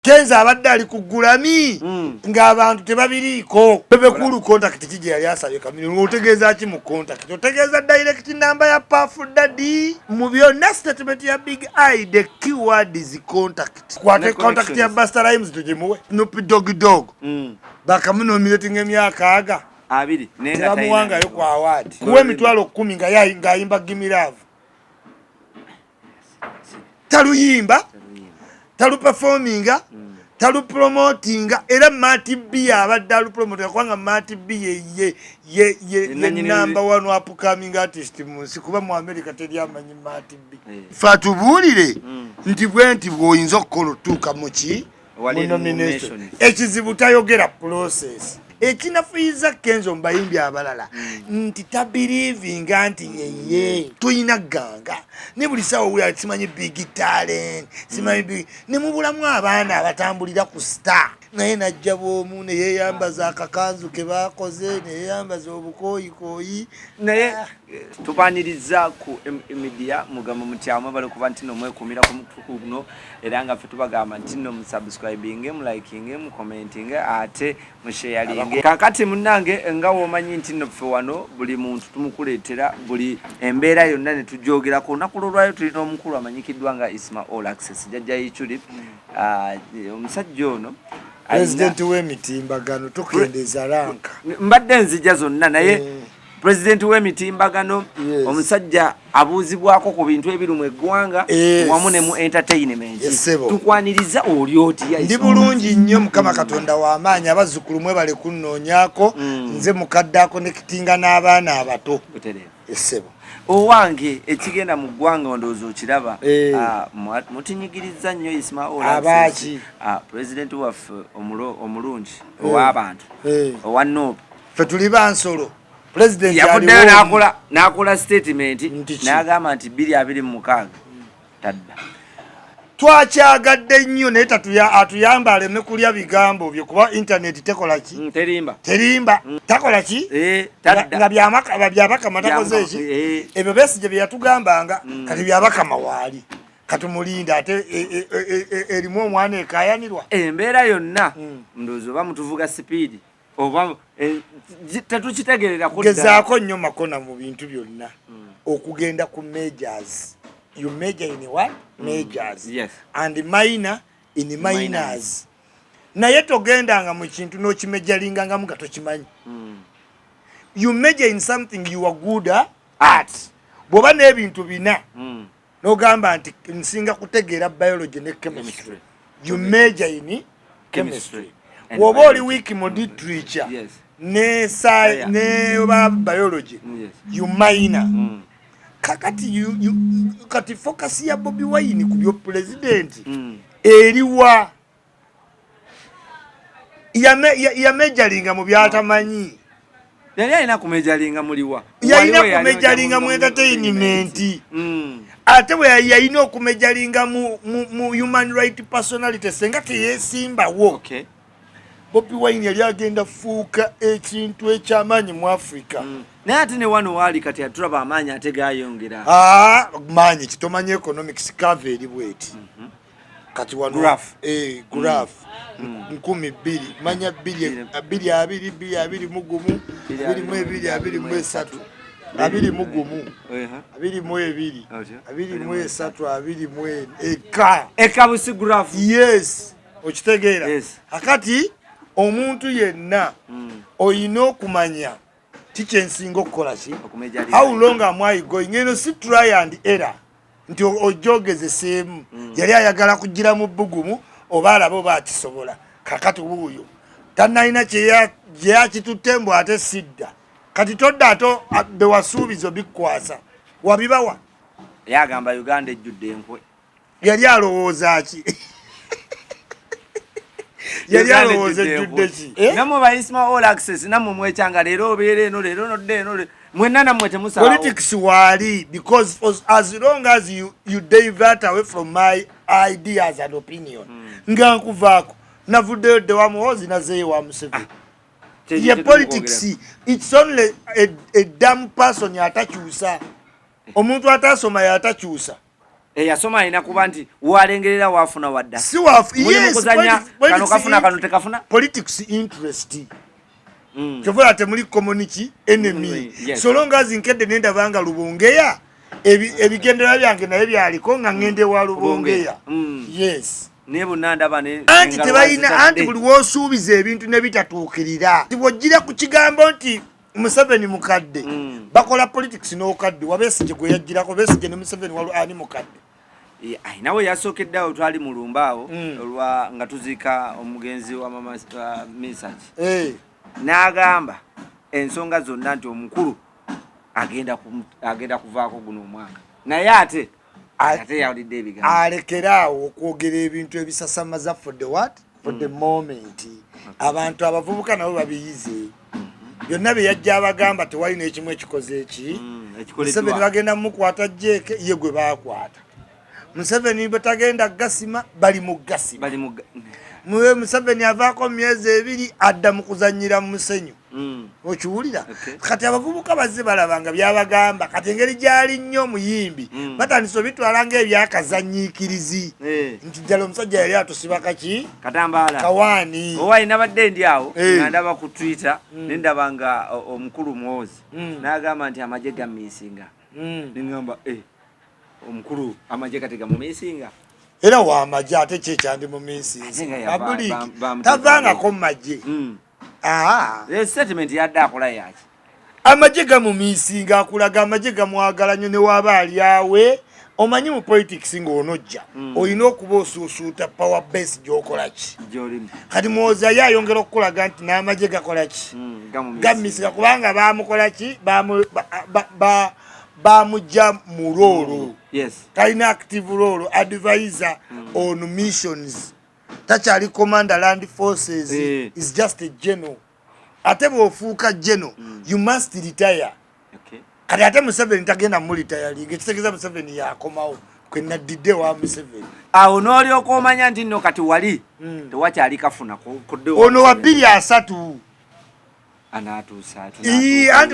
Kenzo abadde ali ku Grammy ng'abantu tebabiriiko bebekulu contact kije yali asabye kamini otegeeza ki mu contact otegeeza direct number ya Puff Daddy mu byonna statement ya Big I the keyword is contact kwate contact ya Busta Rhymes tujimuwe Snoop Dogg bakamuno nominating emyaka aga abiri nenga tamuwanga yo kwa award kuwe mitwalo 10 nga yayimba Gimme Love taluyimba talu performinga talu promotinga era Mati B abadde alu promote kwanga Mati B ye number 1 upcoming artist mu nsi kuba mu America teri amanyi Mati B fatubulire nti bwenti bwoyinza okukola tuka muki mu nomination ekizibu tayogera process ekinafuyiza Kenzo mbayimbi abalala nti tabelieving anti yeye tuyina ganga ne buli sawo uli simanyi big talent simanyi big ne mubulamu abaana abatambulira ku star naye najja bwomu ne yeyambaza akakanzu ke bakoze ne yeyambaza obukoyikoyi naye tubaniriza ku media mugamba mutyamu bali kuba ntino mwekumira ku mutuku guno era nga fe tubagamba ntino musubscribing mu liking mu commenting ate mu sharing kakati munange nga womanyi ntino fe wano buli muntu tumukuletera buli embeera yonna ne tujogera ko nakulolwayo tulina omukulu amanyikiddwa nga Isma Olaxess jajja yichuli omusajja ono President w'emitimbagano tukendeza ranka mbadde nzija zonna naye President w'emitimbagano omusajja abuuzibwako ku bintu ebiri mu eggwanga wamu ne mu entertainment tukwaniriza oli oti ndi bulungi nnyo Mukama Katonda w'amaanyi abazzukulu mwe bale kunnoonyako nze mukaddako ne kitinga n'abaana abato esebo owange ekigenda mu ggwanga ndowooza okiraba mutinyigiriza nnyo Isma Olaxess President waffe omulungi ow'abantu owa Nope fe tuli bansolo President yavuddeyo n'akola statement n'agamba nti 2026 tadda twakyagadde nnyo naye atuyamba aleme kulya bigambo byo kuba internet tekola ki terimba takola ki nga byabakama takoze ki ebyo Besigye bye yatugambanga kati byabakama waali katumulinda ate erimu omwana ekayanirwa embeera yonna ndowooza oba mutuvuga speed oba tetukitegerera gezaako nnyo makona mu bintu byonna okugenda ku majors. You major in what? Majors. Yes. And minor in minors. Naye togendanga mu kintu n'okimejalinga nga mugato kimanyi. You major in something you are good at. Bwoba n'ebintu bina. N'ogamba nti nsinga kutegeera biology ne chemistry. You major in chemistry. Bwoba oli weak mu literature. Yes. Ne biology. Yes. You minor. Kakati kati focus ya Bobi Wine ku byo president eriwa ya mejalinga mu byatamanyi yali alina ku mejalinga muliwa yalina ku mejalinga mu entertainment ate we yalina ku mejalinga mu human right personality senga ke yesimba wo okay Bobi Wine yali agenda fuuka ekintu ekyamanyi mu Africa naye ate ne wano waali kati atulaba amaanyi ate gayongera manyi kitomanye economics cover eri bweti kati wano graph graph 12 manya 2 2 2 mugumu 2 2 mugumu 2 eka busi graph yes okitegeera akati omuntu yenna oyina okumanya tikyensinga okukola ki how long am I going eno si try and error nti ojogezeseemu yali ayagala kugira mu bbugumu oba alabo bakisobola kakati wuuyo tannalina kyeyakitutte mbu ate sidda kati todda ato bewasuubiza obikwasa wabibawa yagamba Uganda ejjudde enkwe yali alowooza ki yali alowooza ejjudde ki namwe ba Isma Olaxess namwe mwekyanga leero obeera eno leero nodde eno mwenna nammwe temusalawo politics waali because as long as you divert away from my ideas and opinion nga nkuvaako navuddeyo dde wamuhozi nazeeyo wa Museveni ye politics it's only a dumb person yatakyusa omuntu atasoma yatakyusa yasoma ina kuba nti walengerera wafuna wadda si wafu yes kano kafuna kano tekafuna politics interest kyovula temuli community enemy so long as nkede nenda banga lubongeya ebigendera byange naye byaliko nga ngende wa lubongeya yes nebo nanda bane anti tebayina anti buli wosuubiza ebintu ne bitatuukirira tibwojjira ku kigambo nti Museveni mukadde bakola politics n'okadde wabesigye gwe yajjirako besigye ne Museveni walu ani mukadde nawe yasookeddeawo twali mu lumbaawo olwa nga tuziika omugenzi wa mama Misaji n'agamba ensonga zonna nti omukulu agenda kuvaako guno omwaka naye ate yawulidde ebigambo alekeraawo okwogera ebintu ebisasamaza for the what for the moment abantu abavubuka nabo babiyize byonna bye yajja abagamba tewalina ekimu ekikoze eki Museveni bagenda mukwata jeeke ye gwe baakwata Museveni batagenda gasima bali mu gasima Museveni avaako myezi 2 adda mu kuzannyira mu musenyu okiwulira kati abavubuka bazze balabanga byabagamba kati engeri gyali nnyo omuyimbi batandise obitwala ng'ebyakazanyiikirizi nti ddala omusajja yali atusiba kaki Katambaala kawaani owayi nabadde ndi awo nga ndaba ku Twitter ne ndaba nga omukulu Muhoozi n'agamba nti amagye gammiisinga neŋŋamba omukulu amagye kati gamumiisinga era wamagye ate kyekyandi mu miisinzi abuliki tavangako mu magye statement yadde akola yaki amagye gamumiisinga akulaga amagye gamwagala nnyo ne waaba alyawe omanyi mu politics ng'onojja olina okuba osuusuuta power base gy'okola ki kati Muhoozi ye ayongera okukulaga nti n'amagye gakola ki gamumiisinga kubanga baamukola ki bamujja mu roolo talina active role advisor on missions takyali commander land forces is just a general ate bw'ofuuka general you must retire kati ate Museveni tagenda mu retiring ekitegeeza Museveni yakomawo kwe naddidde wa Museveni awo n'olyoka omanya nti nno kati wali tewakyali kafuna ono wa 2-3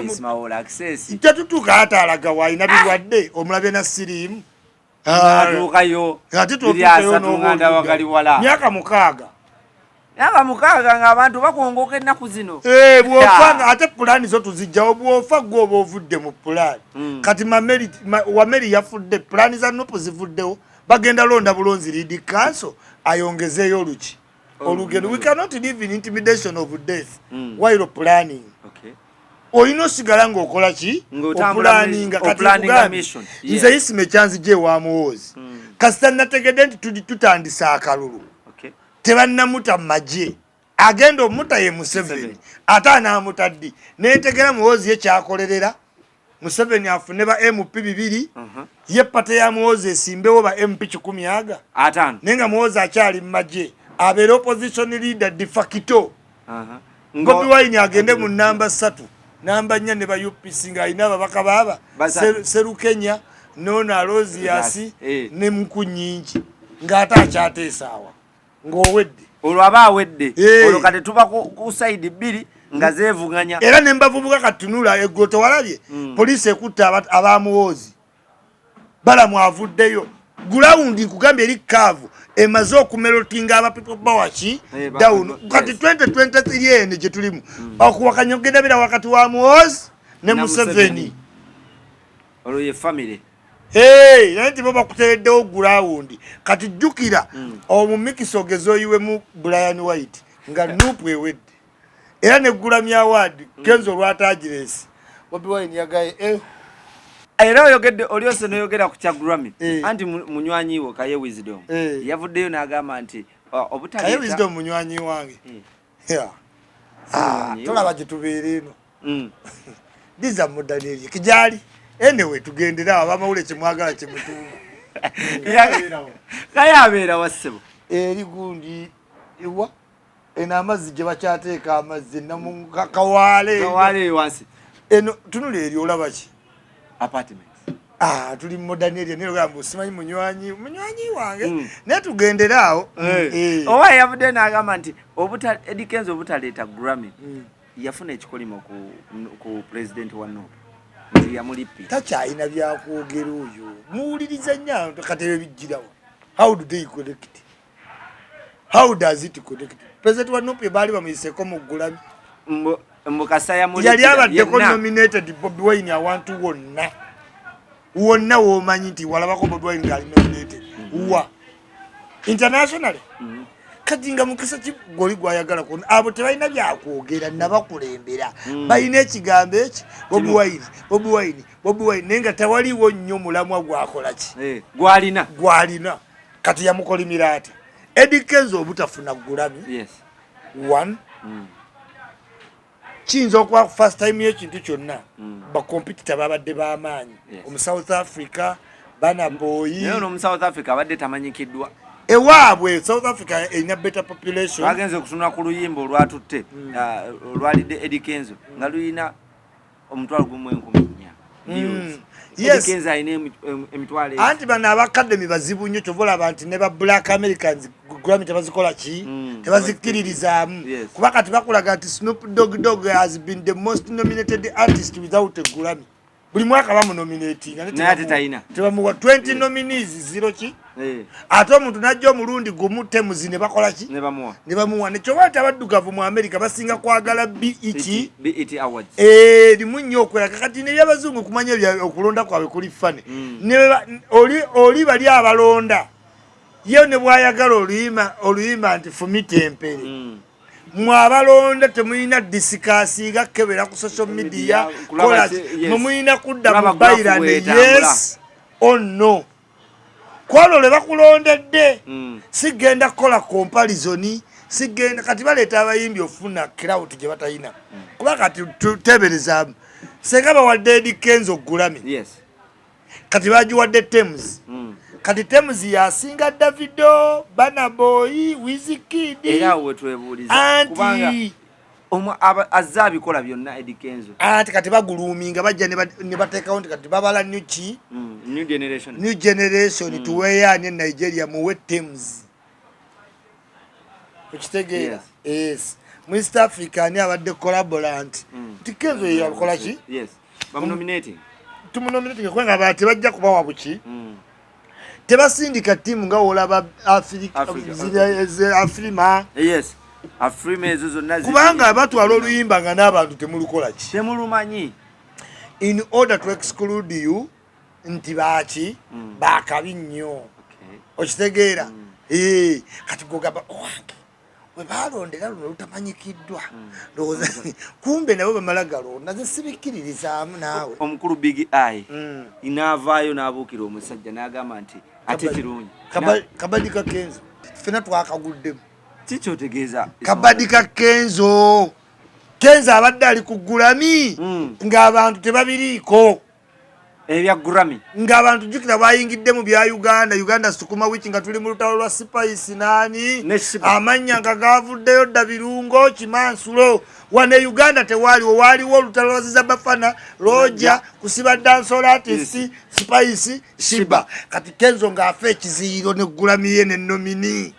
Isma Olaxess tetutuuka ataalaga waayina birwadde omulabye na siriimu atuukayo myaka 6 ng'abantu bakongoka ennaku zino bw'ofa ate pulaani zo tuzijjawo bw'ofa gwe oba ovudde mu pulaani kati Wameri yafudde pulaani za nupu zivuddewo bagenda londa bulonzi lead council ayongezeeyo oluki olugendo we cannot live in intimidation of death while planning olina osigala ng'okola ki opulaninga kati nze Isma ekyanzigye wa Muhoozi kasita nategedde nti tutandisa akalulu tebannamuta magye agenda omuta ye Museveni ate anaamuta ddi neetegera Muhoozi ye kyakolerera Museveni afune ba MP 2 ye pate ya Muhoozi esimbewo ba MP 10 naye nga Muhoozi akyali mu magye abeera opposition leader de facto Bobi Wine agende mu namba 3 namba 4 ne ba UPC nga alina ababaka baaba Serukenya Nona Rosias ne Mukunyingi ng'ate akyateesaawa ng'owedde olwo aba awedde olwo kati tuba ku side 2 nga zeevuganya era ne mbavubuka katunula eggolo tewalabye poliisi ekutta aba Muhoozi balamu avuddeyo gulawundi nkugambye eri kaavu emaze okumelotinga aba people power ki down kati 2023 ene gye tulimu okuwakanya okugenda bira wakati wa Muhoozi ne Museveni olwo ye family naye nti bo bakutereddewo gulawundi kati jjukira omumikiso ogezoyiwe mu Brian White nga nupu ewedde era neggulamya award Kenzo olwatagiresi Bobi Wine yagaye era oyogedde olyose noyogera ku kya Grammy anti munywanyi wo Kaye Wisdom yavuddeyo n'agamba nti obutaleeta Kaye Wisdom munywanyi wange tolaba gye tubeera eno diza mudaneri kijali anyway tugendera abamawule kyemwagala kyemutuuma Kaye abeera wassebo eri gundi iwa eno amazzi gye bakyateeka amazzi kawaale wansi eno tunula eri olaba ki apartment tuli modern area nero gamba simanyi munywanyi wange ne tugendera awo owa yavudde n'agamba nti Eddy Kenzo obutaleeta Grammy yafuna ekikolimo ku president wa Nope nti yamulipi takyalina byakwogera oyo muwuliriza nnyo Katebe bijjirawo. How do they connect? How does it connect? President wa Nupe baali bamuyiseko mu Grammy. Mbukasa yamulipi yali abaddeko nominated Bobi Wine awantu wonna womanyi nti walabako Bobi Wine ng'ali nominated wa internationally. Kati nga mukisa goli gwayagala kuno abo tebalina byakwogera nabakulembera balina ekigambo eki Bobi Wine nenga tewaliwo nnyo mulamwa gwakola ki gwalina kati yamukolimira ati Eddy Kenzo obutafuna Grammy. Yes. One. Kiyinza okuba first time y'ekintu kyonna bakompetita babadde b'amaanyi omu South Africa Burna Boy naye no mu South Africa abadde tamanyikiddwa ewaabwe South Africa erina better population. Bagenze okutunula ku luyimba olwatutte olwalidde Eddy Kenzo nga luyina omutwalo gumu 10,000. Yes. Kenzo ayina emitwalo anti bano abakademi bazibu nnyo kyovola abantu ne ba black Americans Grammy tebazikola ki tebazikkiririzaamu kuba kati bakulaga nti Snoop Dogg has been the most nominated artist without a Grammy. Buli mwaka bamunominatinga tebamuwa 20 nominees 0 ki ate omuntu najja omulundi gumu temuzi ne bakola ki ne bamuwa nekyo bwati abaddugavu mu America basinga kwagala BET Awards limu nnyo okweraga kati nebyabazungu kumanya okulonda kwabwe kuli fane oli bali abalonda ye ne bwayagala oluyimba nti fumitempere mwabalonda temuyina disikasiga kebera ku social media kola mumuyina kudda mu bayirane yes or no kwalo bakulondedde sigenda kola comparison sigenda kati baleta abayimbi ofuna crowd gye batayina kuba kati tutebereza senga bawadde Eddy Kenzo Grammy. Yes. Kati bagiwadde Thames. Kati Thames yasinga Davido, Burna Boy, Wizkid. Era wetwebuuliza kubanga azza abikola byonna Eddy Kenzo. Ati kati baguluminga bajja ne bateekawo nti kati babala new generation tuweya ne Nigeria muwe Thames. Okitegeera? Yes. Mu East Africa ni abadde collaborant. Kenzo yakola ki? Yes. Bamunominating. Tumunominating kwenga abati bajja kubawa buki? Tebasindika timu nga olaba Afrima. Yes. Afrima ezo zonna kubanga abatwala oluyimba nga n'abantu temulukola ki? Temulumanyi. In order to exclude you nti baki bakabi nnyo. Okitegeera? Kati gogaba owange we balondera luno lutamanyikiddwa lowooza kumbe nabo bamala galonda ze sibikkiririzaamu naawe. Omukulu Big Eye inaavaayo n'abuukira omusajja n'agamba nti ate kirungi Kabadika Kenzo ffena twakaguddemu kikyotegeeza Kabadika Kenzo abadde ali ku Grammy ng'abantu tebabiriiko ebya Grammy ng'abantu jjukira bayingidde mu bya Uganda sukuma wiki nga tuli mu lutalo lwa Spice nani amannya nga gavuddeyo dda birungo Kimansulo wane Uganda waliwo olutalo lwa Zizabafana Roja kusiba dancehall artist Spice Shiba kati Kenzo ng'afa ekiziiro ne Grammy ye ne nomini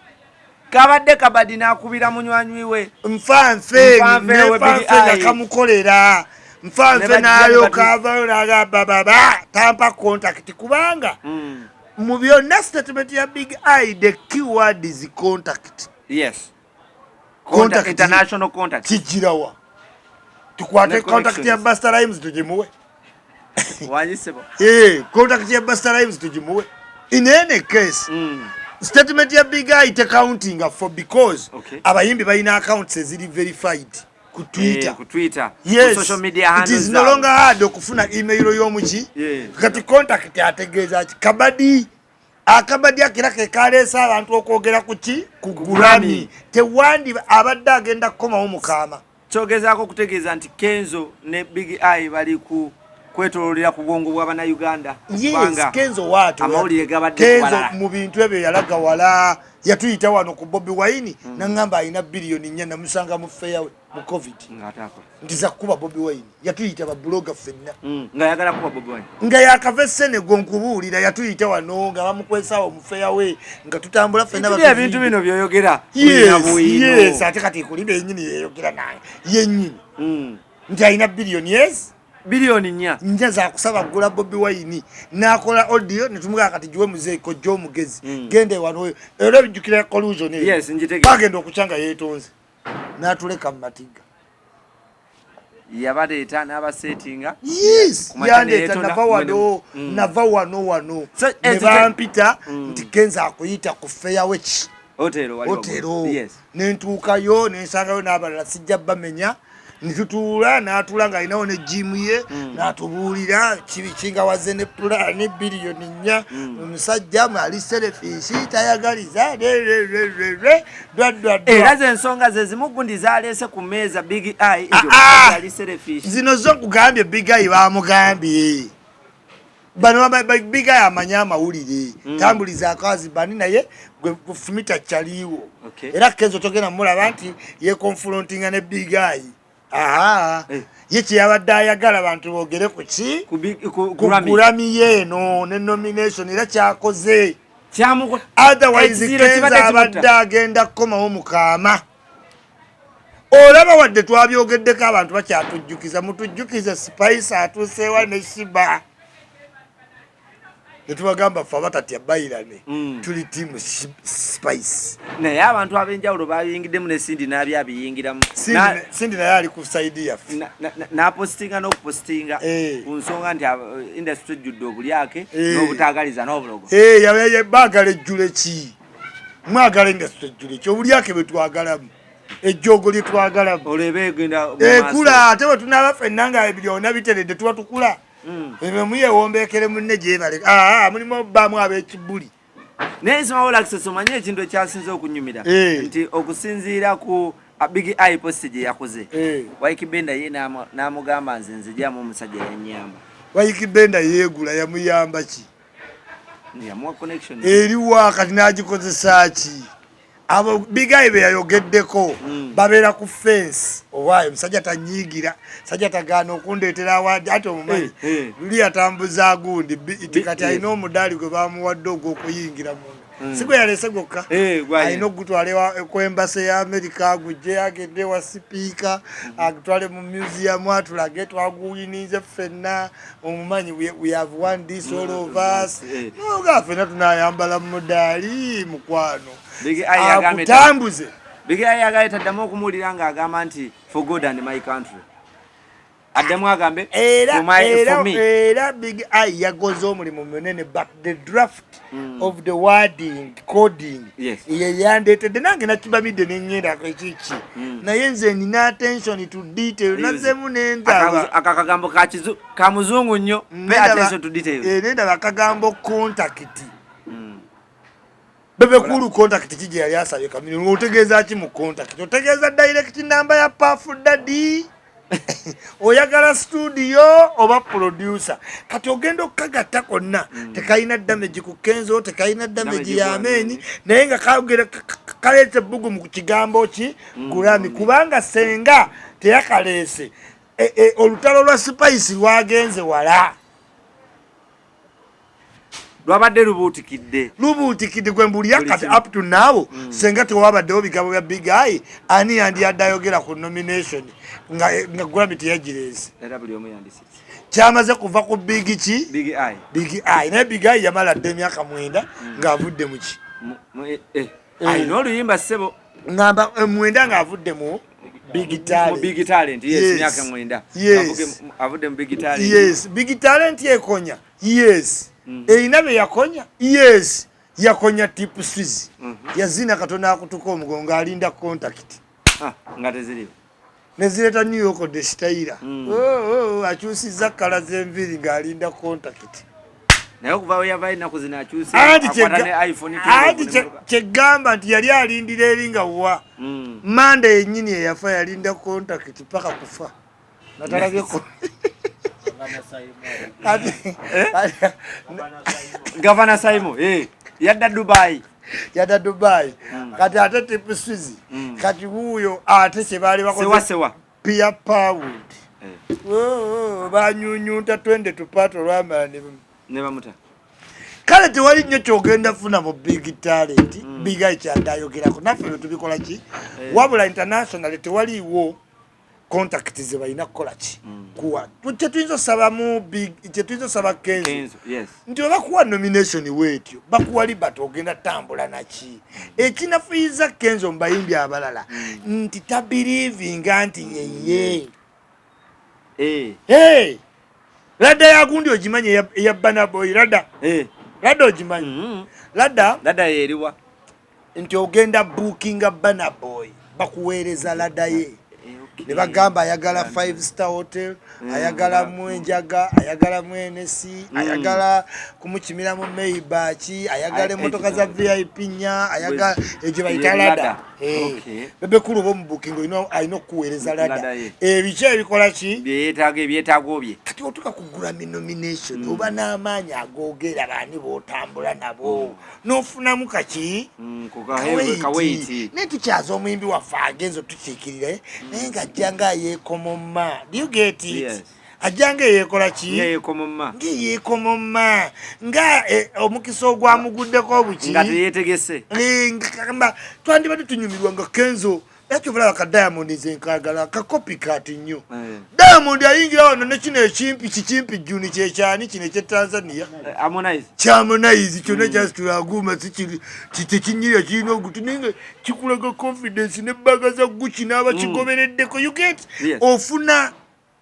kabadde kabadi n'akubira munywanyi we nfanfe nga kamukolera mfanfe nayo kavayo nagamba tampa contact kubanga mu byonna statement ya Big Eye the keyword is contact. Yes. Contact, international contact. Kijirawa tukwate contact ya Busta Rhymes tujimuwe wanyisebo contact ya Busta Rhymes tujimuwe in any case statement ya Big Eye te counting for because abayimbi balina accounts eziri verified ku Twitter. Yes. Ku social media handles. It is no longer hard okufuna email y'omuki. Kati contact ategeeza Kabadi akabadi akirake kalesa abantu okwogera kuki ku Grammy tewandi abadde agenda kukomawo mukama kyogezaako kutegeeza nti Kenzo ne Big Eye bali ku kwetololera ku bwongo bw'abana Uganda. Yes, Kenzo watu amawulire gabadde Kenzo mu bintu ebyo yalaga wala yatuyita wano ku Bobi Wine nangamba alina billioni 4 namusanga mu fairway mu COVID ngatako ndiza kuba Bobi Wine yatuyita ba blogger fenna nga yagala kuba Bobi Wine nga yakave Senego nkubuulira yatuyita wano nga bamukwesawo mu fairway nga tutambula fenna ba bintu bino byoyogera yes ate kati kulibe yennyini yeyogera naye yennyini nti alina billioni yes bilioni nya za kusaba gula Bobi Wine nakola audio netumuga kati jiwe muzeeko jo mugezi gende wano era bijukira collusion yes njitege bagenda okuchanga yetonze natuleka matiga yabadeeta n'abasetinga yes yandeeta nava wano ne bampita nti Kenzo akuyita ku Fairwatch hotelo nentuukayo nensangayo n'abalala sijja bamenya nitutuula n'atuula ng'alinawo ne jimu ye n'atubuulira kibikinga waze ne pulaani biliyoni 4 omusajja mwali selfish tayagaliza era ze ensonga ze zimu gundi zaleese ku meeza Big Eye ali selfish zino zo kugambye Big Eye bamugambye bano Big Eye amanya amawulire tambuliza akazi bani naye gwe kufumita kyaliwo era Kenzo togenda mulaba nti ye confrontinga ne Big Eye yeki yabadde ayagala abantu boogere ku ki ku Grammy yeeno ne nomination era kyakoze otherwise Kenzo abadde agenda kukomawo mukaama olaba wadde twabyogeddeko abantu bakyatujjukiza mutujjukize Spice atuuseewa ne Shiba netubagamba ffe abatatya bayirane tuli tiimu Spice naye abantu ab'enjawulo bayingiddemu ne Sindi n'abyabiyingiramu Sindi naye ali ku saidi yaffe n'apostinga n'okupostinga ku nsonga nti industry ejjudde obulyake n'obutaagaliza n'obulogo baagala ejjule ki mwagala industry ejjule ki obulyake bwe twagalamu ejjogo lye twagalamu olebe egenda ekula ate bwe tunaaba ffenna nga byonna biteredde tuba tukula muye wombekere munne gyebale mulimu bamu ab'ekibuli naye Isma Olaxess omanye ekintu ekyasinze okunyumira nti okusinziira ku Big Eye post gye yakoze Waikibenda ye n'amugamba nze nzijjamu omusajja yannyamba Waikibenda yeegula yamuyamba ki yamuwa connection eriwa kati n'agikozesa ki abo Big Eye be yayogeddeko babeera ku fence owaayo musajja tanyiigira sajja tagaana okundeetera awadde ate omumanyi luli yatambuza gundi kati alina omudaali gwe bamuwadde ogw'okuyingira munda si gwe yaleese gwokka alina okugutwala ku embasi ya Amerika agujje agende wa sipiika agutwale mu museum atulage twaguwinize ffenna omumanyi we have won this all of us noga ffenna tunayambala mudaali mukwano akutambuze Big Eye yagaye taddamu okumuwulira ng'agamba nti for God and my country addemu agambe era Big Eye yagoze omulimu munene but the draft of the wording coding ye yandeetedde nange nakibamidde neŋŋenda ekiki naye nze nina attention to detail nazemu nendaba akagambo ka muzungu nnyo pay attention to detail nendaba akagambo contact bebe kulu contact kije yali asabye kamini otegeeza ki mu contact otegeeza direct number ya Puff Daddy oyagala studio oba producer kati ogenda okagatta konna tekayina damage ku Kenzo tekayina damage ya amenyi naye nga kagera kaleete bugumu ku kigambo ki Grammy kubanga senga teyakaleese olutalo lwa Spice lwagenze wala lwabadde lubuutikidde gwe mbulya kati up to now senga tewabaddewo bigabo bya Big Eye ani yandiyadde ayogera ku nomination nga Grammy teyagireese era buli omu yandisise kyamaze kuva ku Big Eye naye Big Eye yamala dde emyaka 9 ng'avudde mu ki alina oluyimba ssebo ngamba 9 ng'avudde mu Big Talent yes myaka 9 avudde mu Big Talent yes Big Talent yekonya yes erina be yakonya yes yakonya tip Swiss yazina katona akutuka omugongo alinda contact nga teziriwo nezireta New York de style akyusiza kala z'enviri ng'alinda contact naye okuva we yava inaku zina akyuse akwata ne iPhone kyegamba nti yali alindira eringa wa Manda yennyini eyafa yalinda contact paka kufa natalabyeko Governor Simon yadda Dubai kati ate tip Swiss kati wuyo ate kyebaali bakoze Pia Pound banyunyunta twende tupato lwamala ne bamuta kale tewali nnyo kyogenda funa mu Big Talent Big Eye kyadayogerako naffe bwe tubikola ki wabula international tewaliiwo contact ze balina kukola ki kuwa tuyinza saba mu big tuyinza saba Kenzo yes nti bakuwa nomination wetyo bakuwa libato ogenda tambula naki ekinafuyiza Kenzo mbayimbi abalala nti tabiriving anti yeye Lada ya gundi ojimanyi ya Bana Boy Lada Lada ojimanyi Lada yeriwa nti ogenda bookinga Bana Boy bakuweereza Lada ye ne bagamba ayagala 5-star hotel ayagala mwenjaga ayagala mwenesi ayagala kumukimira mu Maybach ayagala motoka za VIP nya ayagala eje bayita Lada bebe kulu bo mu booking ayino kuweereza Lada ebiche ebikola ki byetaago bye kati otuka kugula nomination oba n'amaanyi agogera bani botambula nabo nofuna mukaki kukaweiti netukyaza omuyimbi waffe agenzo tukiikirire naye nga ajjanga yeekomoma do you get it yes. ajjanga yeekola ki yeekomoma nga omukisa ogwamuguddeko obuki nga teyeetegese ngamba twandibadde tunyumirwa nga Kenzo ekyovala ka Diamond zenkagala ka copycat nnyo Diamond ayingira wano nekino ekimpi juni kyekyani kino ekyetanzania Harmonize kyonna kyasitulaguma tekinyirira kirina ogutu ninga kikulaga confidence nebbaga za Gucci n'abakigobereddeko you get ofuna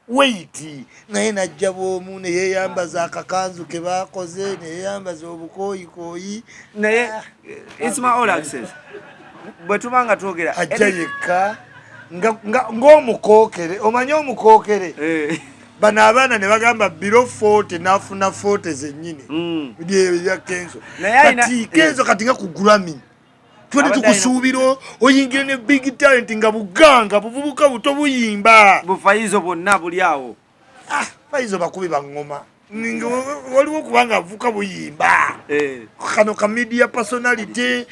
weight naye najja bwomu neyeyambaza akakanzu ke bakoze neyeyambaza obukoyikoyi naye Isma Olaxess bwetubanga twogera ajja yekka ng'omukookere omanyi omukookere bano abaana ne bagamba below 40 n'afuna 40 zennyini bya Kenzo kati Kenzo kati nga ku Grammy twende tukusuubira oyingire ne big talent nga buganga buvubuka buto buyimba bufayizo bwonna buli awo fayizo bakubi bangoma waliwo kubanga avuka buyimba kano ka media personality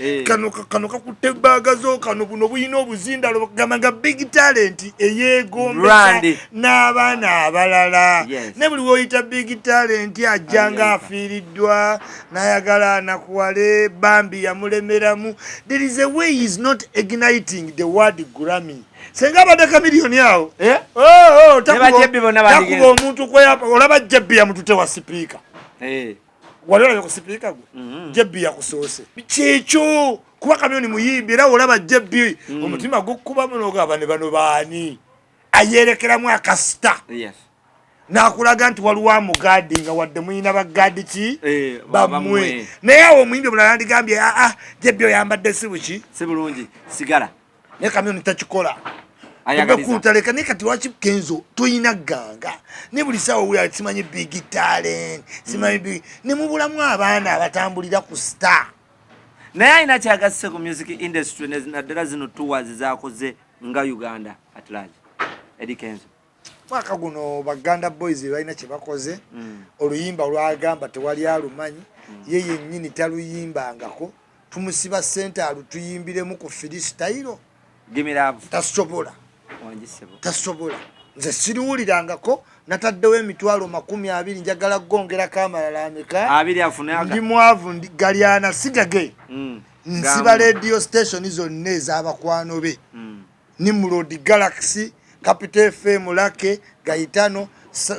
kano kakutte ebbaga zo kano buno buyina obuzindalo gamanga big talent eyegombesa n'abaana abalala ne buli woyita big talent ajjanga afiiriddwa n'ayagala anakuwale bambi yamulemeramu there is a way he is not igniting the word Grammy senga badaka milioni yao takuba omuntu kweyapa olaba jebbi ya mutute wa speaker waliola ku speaker gwe jebbi ya kusoose kyekyo kuba kamioni muyimbi era olaba jebbi omutima gukuba munogaba ne bano baani ayerekeramu akasita nakulaga nti waliwo amugadi nga wadde muyina bagadi ki bamwe naye awo omuyimbi mulala andigambye jebbi oyambadde si buki si bulungi sigala ne kamioni takikola kutaleka ne kati lwaki Kenzo toyina ganga ne buli sawa wuli simanyi big talent simanyi big ne mubulamu abaana abatambulira ku star naye alina kyagasse ku music industry naddala zino tours zaakoze nga Uganda at large Eddy Kenzo mwaka guno baganda boys balina kye bakoze oluyimba lwagamba tewali alumanyi ye yennyini taluyimbangako tumusiba sente alutuyimbiremu ku freestyle tasobola nze siriwulirangako nataddewo emitwalo 20 njagala gongera kamalala ameka ndi mwavu galyana sigage nsiba radio station zonna ez'abakwano be Nimrod Galaxy Capital FM Lake Gaitano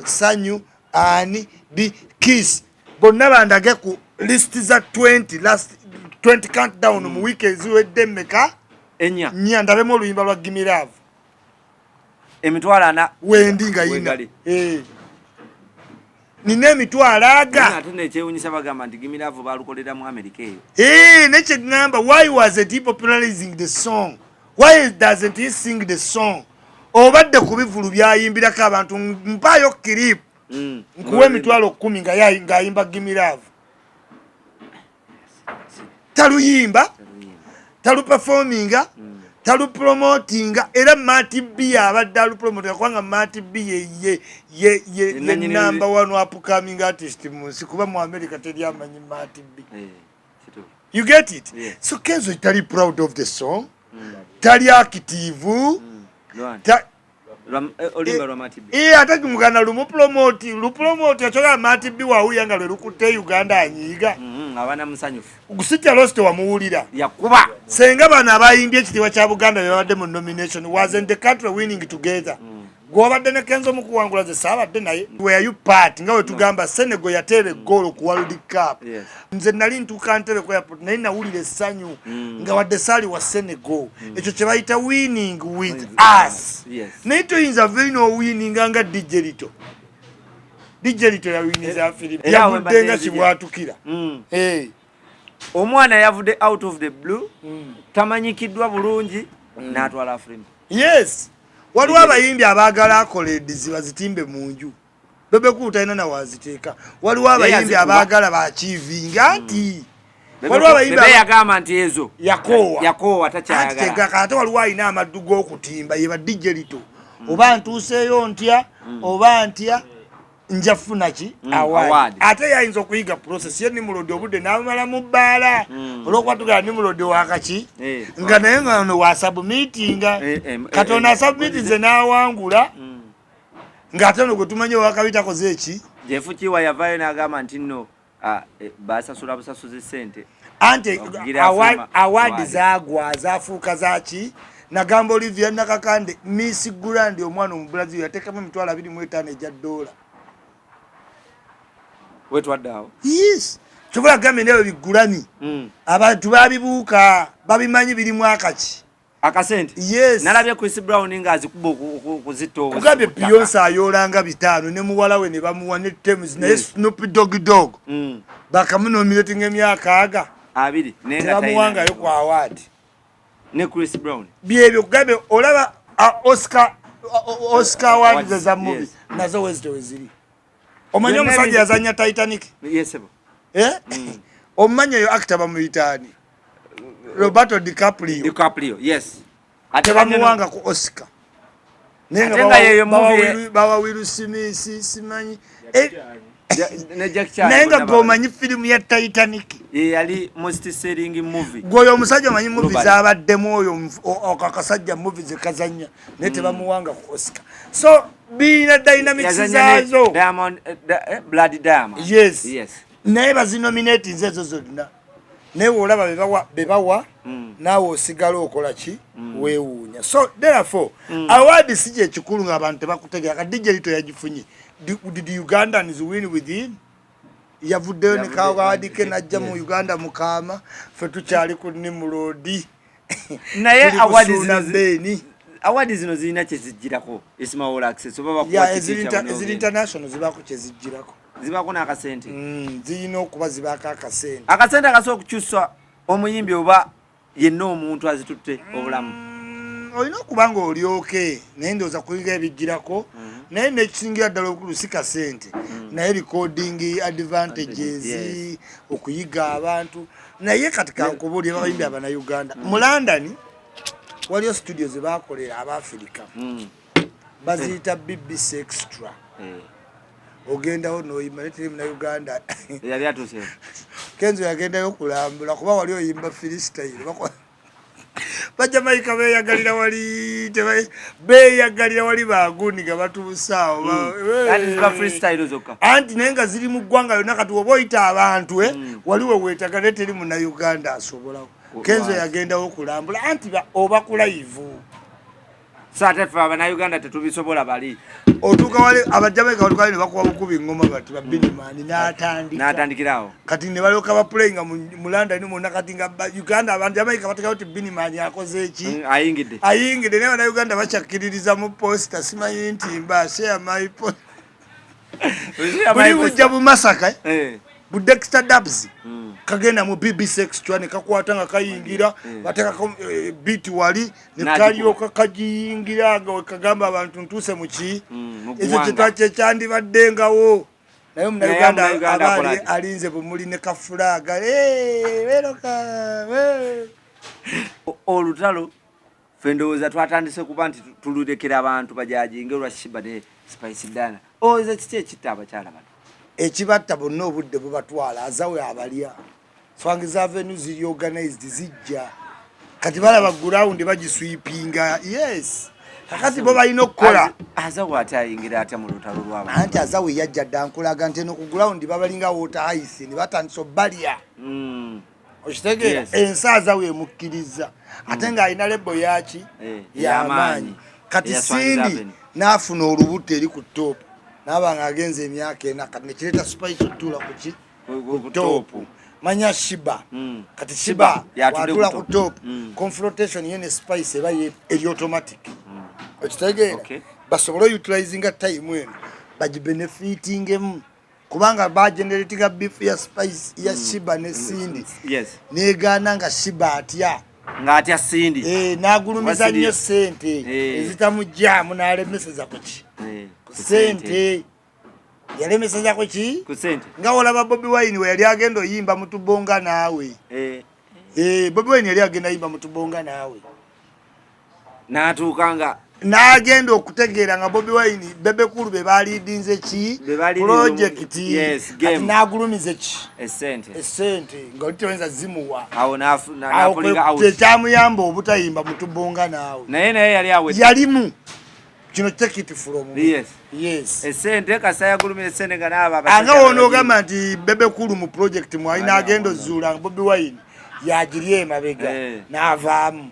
Sanyu Ani Bi Kiss bonna bandage ku list za 20 countdown mu weekends ziwedde meka nya ndabemu oluyimba lwa Gimiravu emitwala na wendi nga yina nine emitwala aga ate nekyewunyisa bagamba nti Gimiravu balukolera mu America eyo nekye ngamba why was it popularizing the song why doesn't he sing the song obadde ku bivulu byayimbirako abantu mpayo clip nkuwa emitwalo 10 nga ayimba Gimiravu taluyimba taluperforminga talupromotinga era Mati B abadde alupromotinga kubanga Mati B ye number 1 upcoming artist mu nsi kuba mu America teri amanyi Mati B you get it so Kenzo tali proud of the song tali active olimba lwa Mati B ataki mugana lupromote achoka Mati B wawuyanga lwe lukutte Uganda anyiga abana musanyufu gusitya lost wamuwulira yakuba senga bana abayimbye ekitiibwa kya Buganda babadde mu nomination wasn't the country winning together gwobadde ne Kenzo mukuwangula ze saabadde naye where you part nga we tugamba Senegal yateera goal ku World Cup nze nali ntuuka Ntebe ku airport naye nawulira essanyu nga wadde saali wa Senegal ekyo kye bayita winning with us naye toyinza veri n'owinning nga DJ Lito yawiniza filimu yavudde nga kibwatukira omwana yavudde out of the blue tamanyikiddwa bulungi n'atwala filimu. Yes, waliwo abayimbi abaagala akoledi zibazitimbe mu nju Bebe Cool talina na waziteeka. Waliwo abayimbi abaagala baachivinga anti waliwo abayimbi yagamba nti ezo yakoowa takyayagala ate waliwo alina amaddu g'okutimba ye ba DJ Lito oba ntuuseeyo ntya oba ntya njafuna ki award ate yayinza okuyiga process ye Nimrod obudde n'amala mu bbaala olw'okuba tugala Nimrod wakaki nga naye nga no wa submitinga Katonda submitinze n'awangula ng'ate no gwe tumanyi wakabitakoze eki Jeff Kiwa yavaayo n'agamba nti nno basasula busasuzi ssente anti award zaagwa zaafuuka zaki nagamba Olivia Nakakande Miss Grand omwana omubrazil yateekamu $25,000 ejja $. wetwaddaawo yes kyobola gambe newe bigulami abantu babibuuka babimanyi birimu akasente yes nalabye Chris Brown ng'azikuba okuzitoowa kugambye Beyonce ayoolanga 5 ne muwala we ne bamuwa ne Thames naye Snoop Dogg bakamunominating emyaka 2 tebamuwangayo ku award ne Chris Brown byebyo kugambye olaba Oscar award za movie nazo weziri omanyi omusajja yazanya Titanic omanyi eyo actor bamuyitaani Roberto DiCaprio yes ate bamuwanga ku Oscar nenga bawa Will Smith simanyi naye nga gwomanyi firimu ya Titanic yali most selling movie gwoyo omusajja omanyi movie zabaddemu oyo akasajja movie zekazanya naye tebamuwanga ku Oscar so biina dynamics zaazo Blood Diamond yes naye bazinominate nzezo zonna naye olaba bebawa naawe osigala okola ki weewuunya so therefore award si gye kikulu ng'abantu tebakutegera ka DJ Lito yagifunye did Ugandans win within yavuddeyo ne kaawadi ke najja mu Uganda mukaama ffe tukyali ku Nimrod naye award zino zirina kye zijjirako Isma Olaxess oba bakuwa eziri international zibaako kye zijjirako zibaako n'akasente zirina okuba zibaako akasente akasobola okukyusa omuyimbi oba yenna omuntu azitutte obulamu olina okuba nga olyoke naye ndowooza kuyiga ebijjirako naye nekisingira ddala obukulu si kasente naye recording advantages okuyiga abantu naye kati kankubuulira abayimbi abannayuganda mu London waliyo studio ze baakolera Abafirika baziyita BBC Extra ogendawo n'oyimba ne tiri Munnayuganda yali atuuse Kenzo yagendayo kulambula kuba wali oyimba freestyle Bajamaika beyagalira wali baguniga batuusaawo anti naye nga ziri mu ggwanga yonna kati oba oyita abantu waliwo weetagale teri Munnayuganda asobolawo Kenzo yagendawo kulambula anti oba kulayivuu saate ffe Abannayuganda tetubisobola bali otuuka wali Abajamaika batukaali ne bakuba bukubi ngoma bati Binimani n'atandikirawo kati ne balyoka bapuleyinga mu London mwonna kati nga Uganda Abajamaika batekawo ti Binimani akoze eki ayingidde naye Abannayuganda bakyakkiririza mu posta simanyi nti mba share my post buli bujja bumasaka Dexter Dubs kagenda mu BBC Extra ne kakwata nga kayingira batekako beat wali ne kalyoka kagiyingira nga kagamba abantu ntuuse mu ki ekyo kitwache kyandibaddengawo naye Munnayuganda abali alinze bumuli ne kafulaga weroka olutalo ffe ndowooza twatandise kuba nti tululekera abantu bajajinge olwa Shiba ne Spice Dana oze kiki ekitta abakyala bano ekibatta bonna obudde bubatwala azawe abalya Swangiza Avenue ziri organized zijja kati balaba ground bagisweepinga yes kakati bo balina okukola azawe atayingira ate mu lutalo lwabo anti azawe yajja dankulaga nti no ku ground babalinga water ice ne batandisa obbalya okitegeera ensi azawe emukkiriza ate nga alina lebo yaki y'amaanyi kati Sindi nafuna olubuto eri ku top nabanga agenze emyaka ena kati nekireta Spice otula ku top manya Shiba kati Shiba watula ku top confrontation yene Spice eba eri automatic okitegeera basobola utilizinga time eno baji benefiting kubanga ba generating beef ya Spice ya Shiba ne Sindi negana nga Shiba atya ngati Sindi nagulumiza nnyo sente ezitamujjamu nalemeseza kuki sente yalemeseza kuki ku sente nga olaba Bobi Wine we yali agenda oyimba mutubonga naawe Bobi Wine yali agenda yimba mutubonga naawe natukanga n'agenda okutegeera nga Bobi Wine bebe kulu be balidinze ki project kati n'agulumize ki esente nga olitewenza zimuwa awo napulinga out tekyamuyamba obutayimba mutubonga naawe naye yalimu kino take it from esente kasa yagulumize esente nga naba anga wonoogamba nti bebe kulu mu project mwalina agenda ozuula Bobi Wine yagiri emabega n'avaamu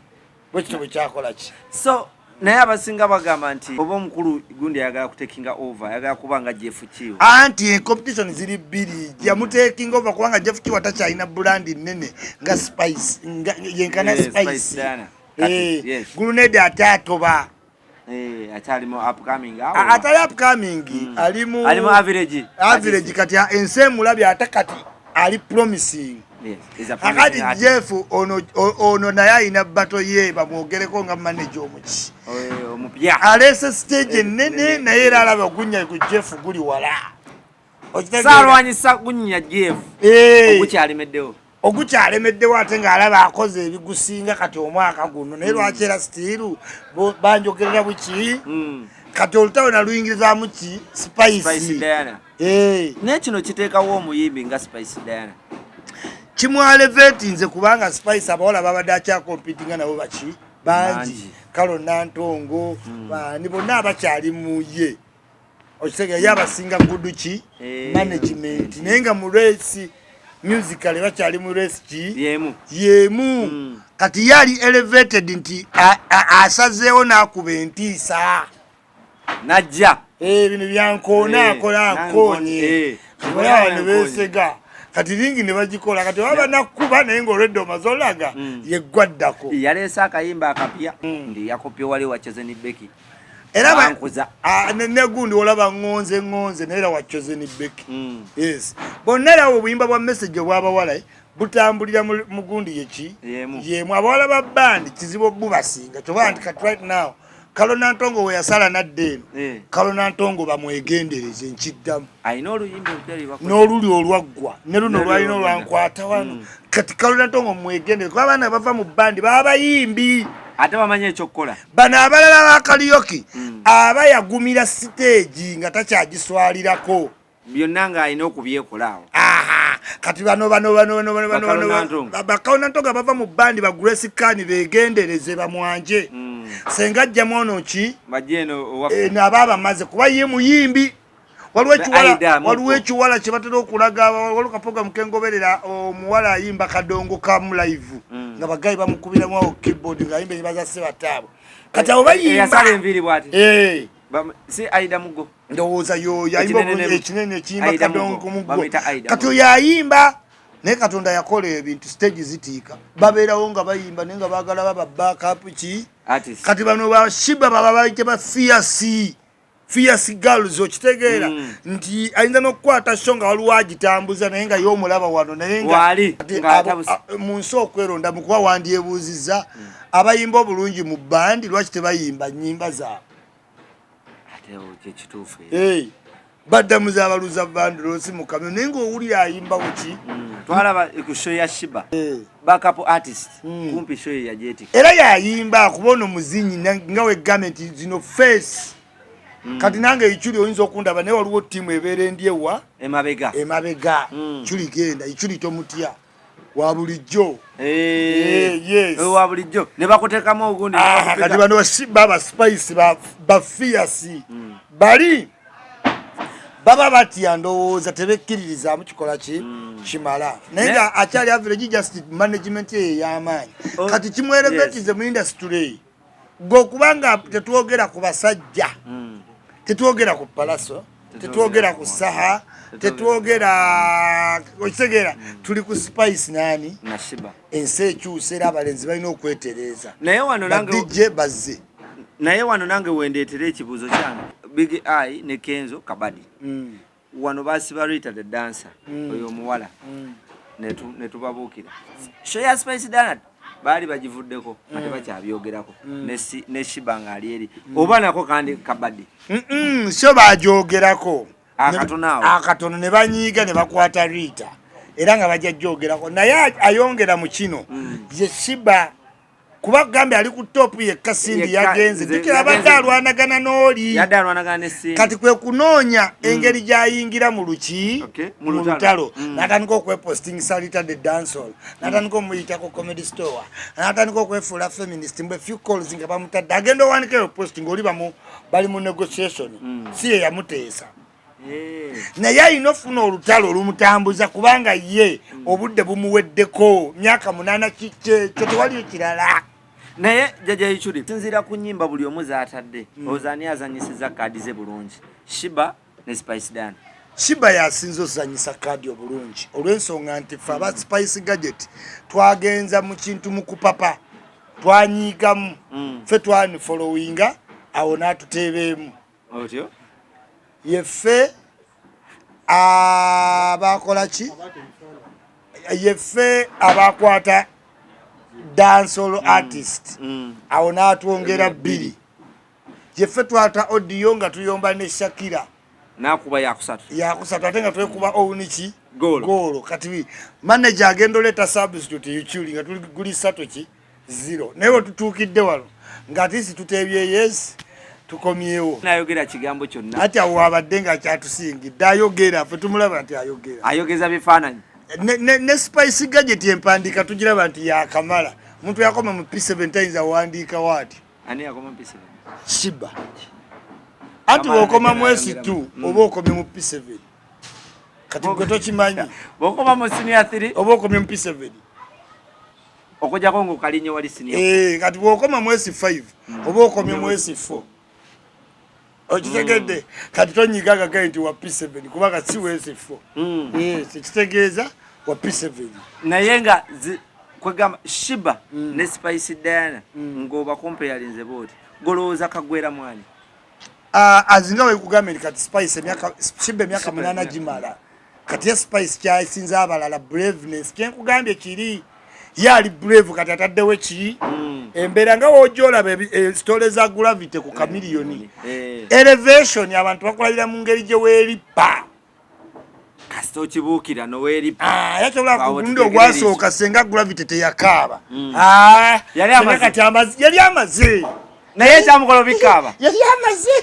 bwekitabo kyakola ki so naye abasinga bagamba nti oba omukulu gundi ayagala kutekinga over ayagala kubanga Jeff Kiwa anti competition ziri bbiri yamutekinga over kubanga Jeff Kiwa takyalina brand nene nga Spice yenkana Spice Gulunede atatoba atali mo upcoming atali upcoming alimu average kati ensemu labya atakati ali promising akati Jeff ono naye alina bato ye bamwogereko nga manager omuki omupya alese stage nene naye era alaba gunya ku Jeff guli wala salwanyisa gunya Jeff ogukyalemeddeo ate ng'alaba akoze ebigusinga kati omwaka guno naye lwaki era stiru banjogerera buki kati olutawe naluyingirizaamu ki Spice Diana naye kino kiteekawo omuyimbi nga Spice Diana kimwaleveti nze kubanga Spice abawala babadde akyakompitinga nabo baki bangi Kalo Nantongo bani bonna abakyali muye okitegeera yabasinga guduki management naye nga mu race musical bakyali mu race ki yemu kati yali elevated nti asazeewo n'akuba entiisa najja bino byankoona akola nkonye ne beesega kati lingi ne bagikola kati baba nakuba naye ng'olwedde omazolaga yeggwaddako yaleese akayimba akapya ndi yakopye wali wakyeze ni Beki era negundi olaba ngonze naye era wakyeze ni Beki bonna era obuyimba bwa message obwabawala butambulira mu gundi yeki yemu abawala ba bandi kizibu bubasinga kyobanga nti kati right now Kalo Nantongo we yasala nadde Kalo Nantongo bamwegendereze nkiddamu ayina oluyimba olupya n'oluli olwaggwa ne luno lwalina olwankwata wano kati Kalo Nantongo mwegendere kuba abaana bava mu bandi baba bayimbi ate bamanye ekyokukola bano abalala ba kaliyoki aba yagumira siteegi nga takyagiswalirako byonna ng'alina okubyekolaawo kati bano Kalo Nantongo bava mu bandi ba Grace Kani begendereze bamwanje senga ajjamu ono ki naba bamaze kuba ye muyimbi waliwo ekiwala kye batera okulaga waliwo kaprogramu kengoberera omuwala ayimba kadongo kamu live nga bagayi bamukubiramu keyboard ng'ayimba enyiba Ssebatabo kati abo bayimba si Aida Mugo ndowooza yoyo ayimba ekinene ekiyimba kadongo ku muggo kati oyo ayimba naye Katonda yakola ebintu stage zitiika babeerawo nga bayimba naye nga baagala baba backup ki kati bano bashiba baba bayite ba fierce girls okitegeera nti ayinza n'okukwata sho nga waliwo agitambuza naye nga y'omulaba wano naye nga mu nsi okweronda mu kuba wandyebuuzizza abayimba obulungi mu bandi lwaki tebayimba nnyimba zaabwe baddamu z'abaluza bandirosi mu kamyo naye ng'owulira ayimba buki twalaba ku show ya Shiba backup artist kumpi show ya Jeti era yayimba kuba ono muzinyi nga we garment zino face kati nange ichuli oyinza okundaba naye waliwo ttiimu ebeera endyewa emabega chuli genda ichuli tomutya wa bulijjo wa bulijjo ne bakuteekamu ogundi kati bano baba Spice ba fierce bali baba batya ndowooza tebekkiririzamu kikola kimala naye nga akyali average just management ye y'amaanyi kati kimwerevetize mu industry go kubanga tetwogera ku basajja tetwogera ku palaso tetwogera ku saha tetwogera okitegera tuli ku spice nani nashiba ensi ekyuse era abalenzi balina okwetereeza naye wano nange DJ bazze naye wano nange wendeetera ekibuuzo kyange Big I ne Kenzo Kabadi wano basiba Rita the dancer oyo omuwala netubabuukira show ya Spice Donald baali bagivuddeko ate bakyabyogerako ne Shiba ng'ali eri oba nako kandi Kabadi so bagyogerako akatono ne banyiiga ne bakwata Rita era nga bajja jjogerako naye ayongera mu kino ye Shiba kuba gambe ali ku top ye kasindi yagenze dikira badalwanagana n'oli kati kwe kunoonya engeri gyayingira mu luki mu lutalo natandika okweposting salita the dancehall natandika omuyitako comedy store natandika okwefuula feminist mbwe few calls nga bamutadde agenda owanikeo posting oli bali mu negotiation si ye yamuteesa naye alina ofuna olutalo olumutambuza kubanga ye obudde bumuweddeko myaka 8 kyo tewali kirala naye jaja yichudi sinzira ku nnyimba buli omu zaatadde ozani azanyisiza kaadi ze bulungi Shiba ne Spice Dan Shiba yasinzo zanyisa kaadi obulungi olw'ensonga nti ffe aba Spice Gadget twagenza mu kintu mu kupapa twanyiigamu ffe twani followinga awo n'atuteebeemu otyo yeffe abakola ki yeffe abakwata dancehall artist awo n'atwongera 2 yeffe twata audio nga tuyomba ne Shakira nakuba yakusatu ate nga twekuba ouniki golo kati manager agenda oleeta substitute yuchuli nga tuli sato ki 0 naye tutuukidde wano nga tisi tuteebye yes tukomyewo nayogera kigambo kyonna ati awo abadde nga kyatusingidde ayogera ffe tumulaba nti ayogeza bifaananyi ne Spice Gadget empandika tugiraba nti yakamala muntu yakoma mu P7 times awandiika wati ani yakoma mu P7 Shiba anti wokoma mu S2 oba okomye mu P7 kati gwe tokimanyi wokoma mu senior 3 oba okomye mu P7 okujjako ng'okalinye wali senior kati wokoma mu S5 oba okomye mu S4 okitegedde kati tonyigaga gaye nti wa P7 kubanga si wa S4 kitegeeza wa P7 naye nga kwegamba Shiba ne Spice Diana ng'oba comparinze booti golowooza kagwera mwani azinga wekugambe kati Shiba emyaka 8 gimala kati ya Spice kyasinza abalala braveness kyenkugambye kiri yali brave kati ataddewo ki embeera nga woojolaba story za gravity ku kamiliyoni elevation abantu bakulabira mu ngeri gye weeripa kasita okibuukira noweeripa yakyobola ku gundi ogwasooka senga gravity teyakaaba yali amaze naye ekyamukola bikaaba yali amaze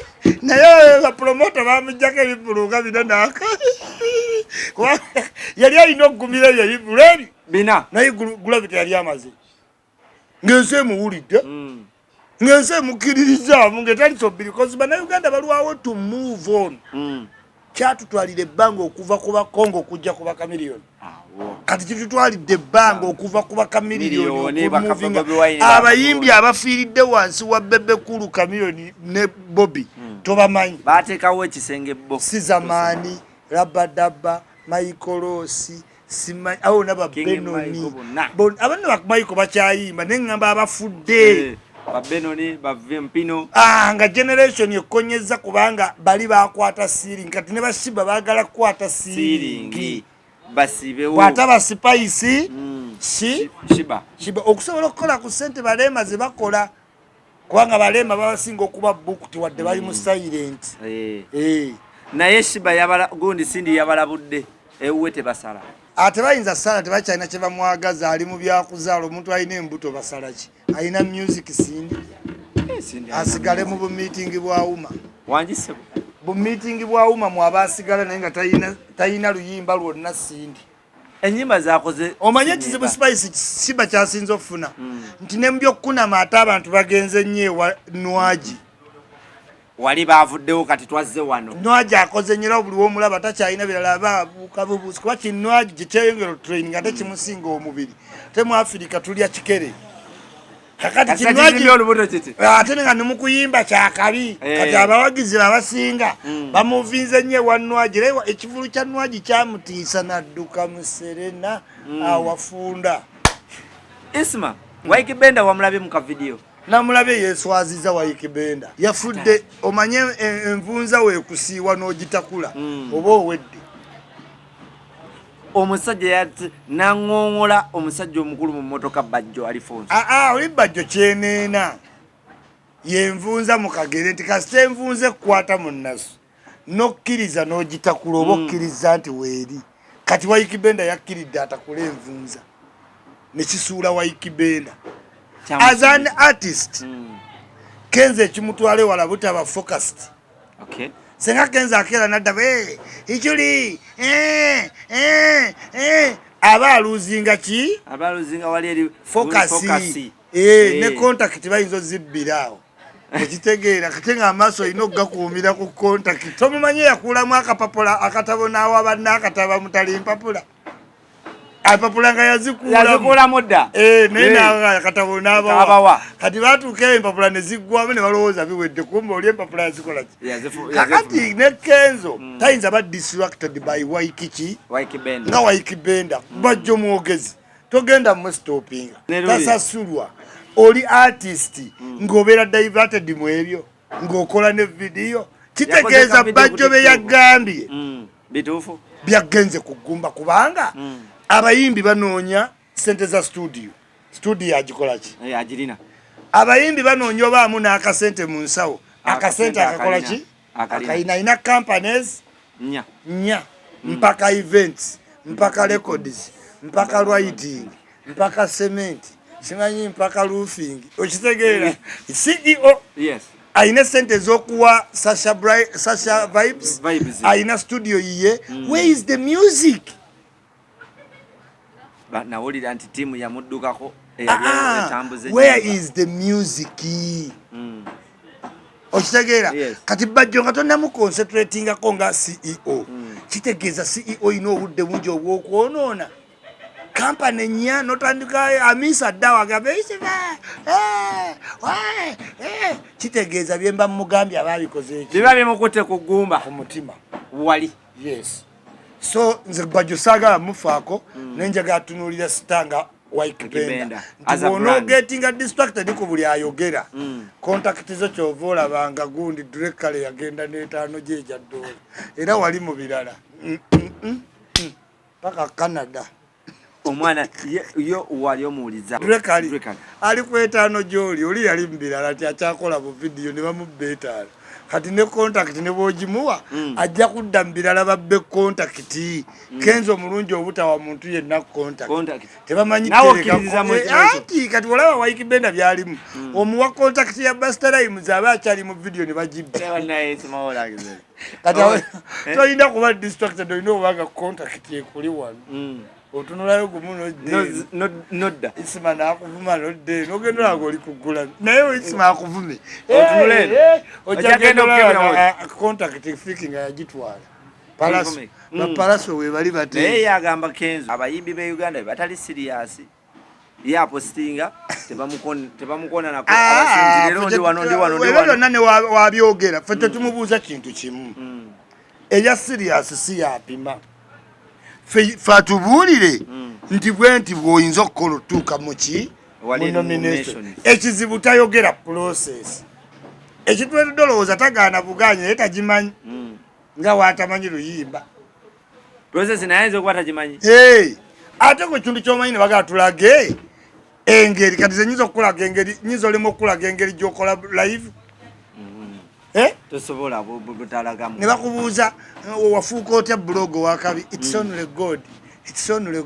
naye bapromota bamujjako ebibulunga bina naaka yali alina okugumira ebyo ebibulu ebyo bina naye gravity yali amaze ng'ensi emuwulidde ng'ensi emukkiririzaamu ng'etali sobbi because bannayuganda balwawo to move on kyatutwalira ebbanga okuva ku bakongo okujja ku bakamiliyoni kati kitutwalidde ebbanga okuva ku bakamiliyoni abayimbi abafiiridde wansi wa bebekulu kamiliyoni ne Bobby tobamanyi bateekawo ekisenge bo Sizamaani Rabadaba Maikolosi awo n'ababenoni abana bakumayiko bakyayimba naye ngamba abafudde babenoni bavempino nga generation ekonyeza kubanga bali bakwata siringi kati ne Bashiba baagala kukwata siringi basibewo kwata ba Spice Shiba okusobola okukola ku ssente balema ze bakola kubanga balema babasinga okuba booked wadde bali mu silent naye Shiba yabala gundi sindi yabalabudde ewuwe tebasala ate bayinza sala tebakyalina kye bamwagaza ali mu byakuzaala omuntu alina embuto basala ki alina music sindi asigale mu bumiitingi bwa wuma wanjise bumiitingi bwa wuma mwaba asigala naye nga tayina luyimba lwonna sindi enyimba zakoze omanye kizibu Spice Shiba kyasinza okufuna nti ne mu byokkunama ate abantu bagenze nnyo ewa Nwaji wali bavuddewo kati twazze wano Nwaji akoze nnyo buli w'omulaba takyalina birala ababuukabubuusi kuba Nwaji gye kyeyongera training ate kimusinga omubiri te mu Afirika tulya kikere kakati kinywaji ate nga nemukuyimba kyakabi kati abawagizi abasinga bamuvinze nnyo wannwaji lewa ekivulu kya nnwaji kyamutiisa nadduka mu Serena awafunda. Isma Waikibenda wamulabye mu ka video namulabye yeeswaziza Waikibenda yafudde omanye envunza weekusiiwa n'ogitakula oba owedde omusajja yati nangongola omusajja omukulu mu motoka Bajjo Alfonso oli Bajjo kyeneena yenvunza mu kagere nti kasite envunze kwata mu nnasu nokkiriza n'ogitakula oba okkiriza nti weeri kati Waikibenda yakkiridde atakula envunza nekisuula Waikibenda as an artist Kenzo ekimutwale wala butaba focused. Okay. Senga Kenzo akera nadda ichuli abaluzinga ki abaluzinga wali eri focus ne contact bayinzo zibbirawo ekitegeera katenga amaso ino gakuumira ku contact tomumanye yakulamu akapapula akatabonaawo abanna akataba mutali mpapula apapula nga yazikula mudda nena akatabona abawa kati batuuka empapula ne ziggwamu ne balowooza biwedde kumbe oli empapula yazikola ki kakati ne Kenzo tayinza ba distracted by Waikibenda nga Waikibenda Bajjo mwogezi togenda mu stopping tasasulwa oli artist ng'obeera diverted mu ebyo ng'okola ne video kitegeeza Bajjo be yagambye bituufu byagenze kugumba kubanga abayimbi banoonya sente za studio agikola ki agirina abayimbi banoonya obaamu n'akasente mu nsawo akasente akakola ki akalina ina companies nya mpaka events mpaka records mpaka writing mpaka cement simanyi mpaka roofing okitegeera CEO aina sente z'okuwa Sasha Vibes aina studio yiye where is the music nawulira nti tiimu yamuddukako where is the music okitegeera kati Bajjo nga tonnamu concentratingako nga CEO kitegeeza CEO ina obudde bungi obw'okwonoona kampani nya notandika amisa ddawa gabe kitegeeza byemba mugambye ababikoze eki biba byemukutte ku ggumba ku mutima wali yes so nze Bajjo saagala mufaako nenjaga atunuulira sitanga Waikibenda nti bw'onoogetinga distracted ku buli ayogera contact zo kyova olabanga gundi direkale yagenda n'etaano gyeja ddoola era wali mu birala paka Canada omwana yo wali omuwuliza direkale ali ku etaano gy'oli oli yali mu birala ti akyakola bu video ne bamubba etaano kati ne contact ne bwogimuwa ajja kudda mu birala babbe contact Kenzo omulungi obutawa muntu yenna contact tebamanyi ati kati olaba Waikibenda byalimu omuwa contact ya Bastarayimu aba akyali mu video ne bagibba kati toyinza kuba distracted olina obanga contact ekuli wano otunulayo gumu nodda Isma nakuvuma nodde nogenda lago oli kugula naye Isma akuvume otunuleno ojagenda contact freaking yagitwala palaso bapalaso we bali bate naye yagamba Kenzo abayimbi be Uganda batali serious yapostinga tebamukona nako abasinjirero ndi wano nane wabyogera fete tumubuuza kintu kimu eya serious si yapima fatubuulire nti bwenti bw'oyinza okukola otuuka muki mu nomination ekizibu tayogera process ekitwedde olowooza tagaana buganya naye tagimanyi nga watamanyi luyimba process naye okuba tagimanyi ate ku kintu ky'omanyi ne bagala tulage engeri kati ze nyinza okukulaga engeri nyinza olemu okukulaga engeri gy'okola live tosobola butalagamu ne bakubuuza wafuuka otya blog wakabi it's only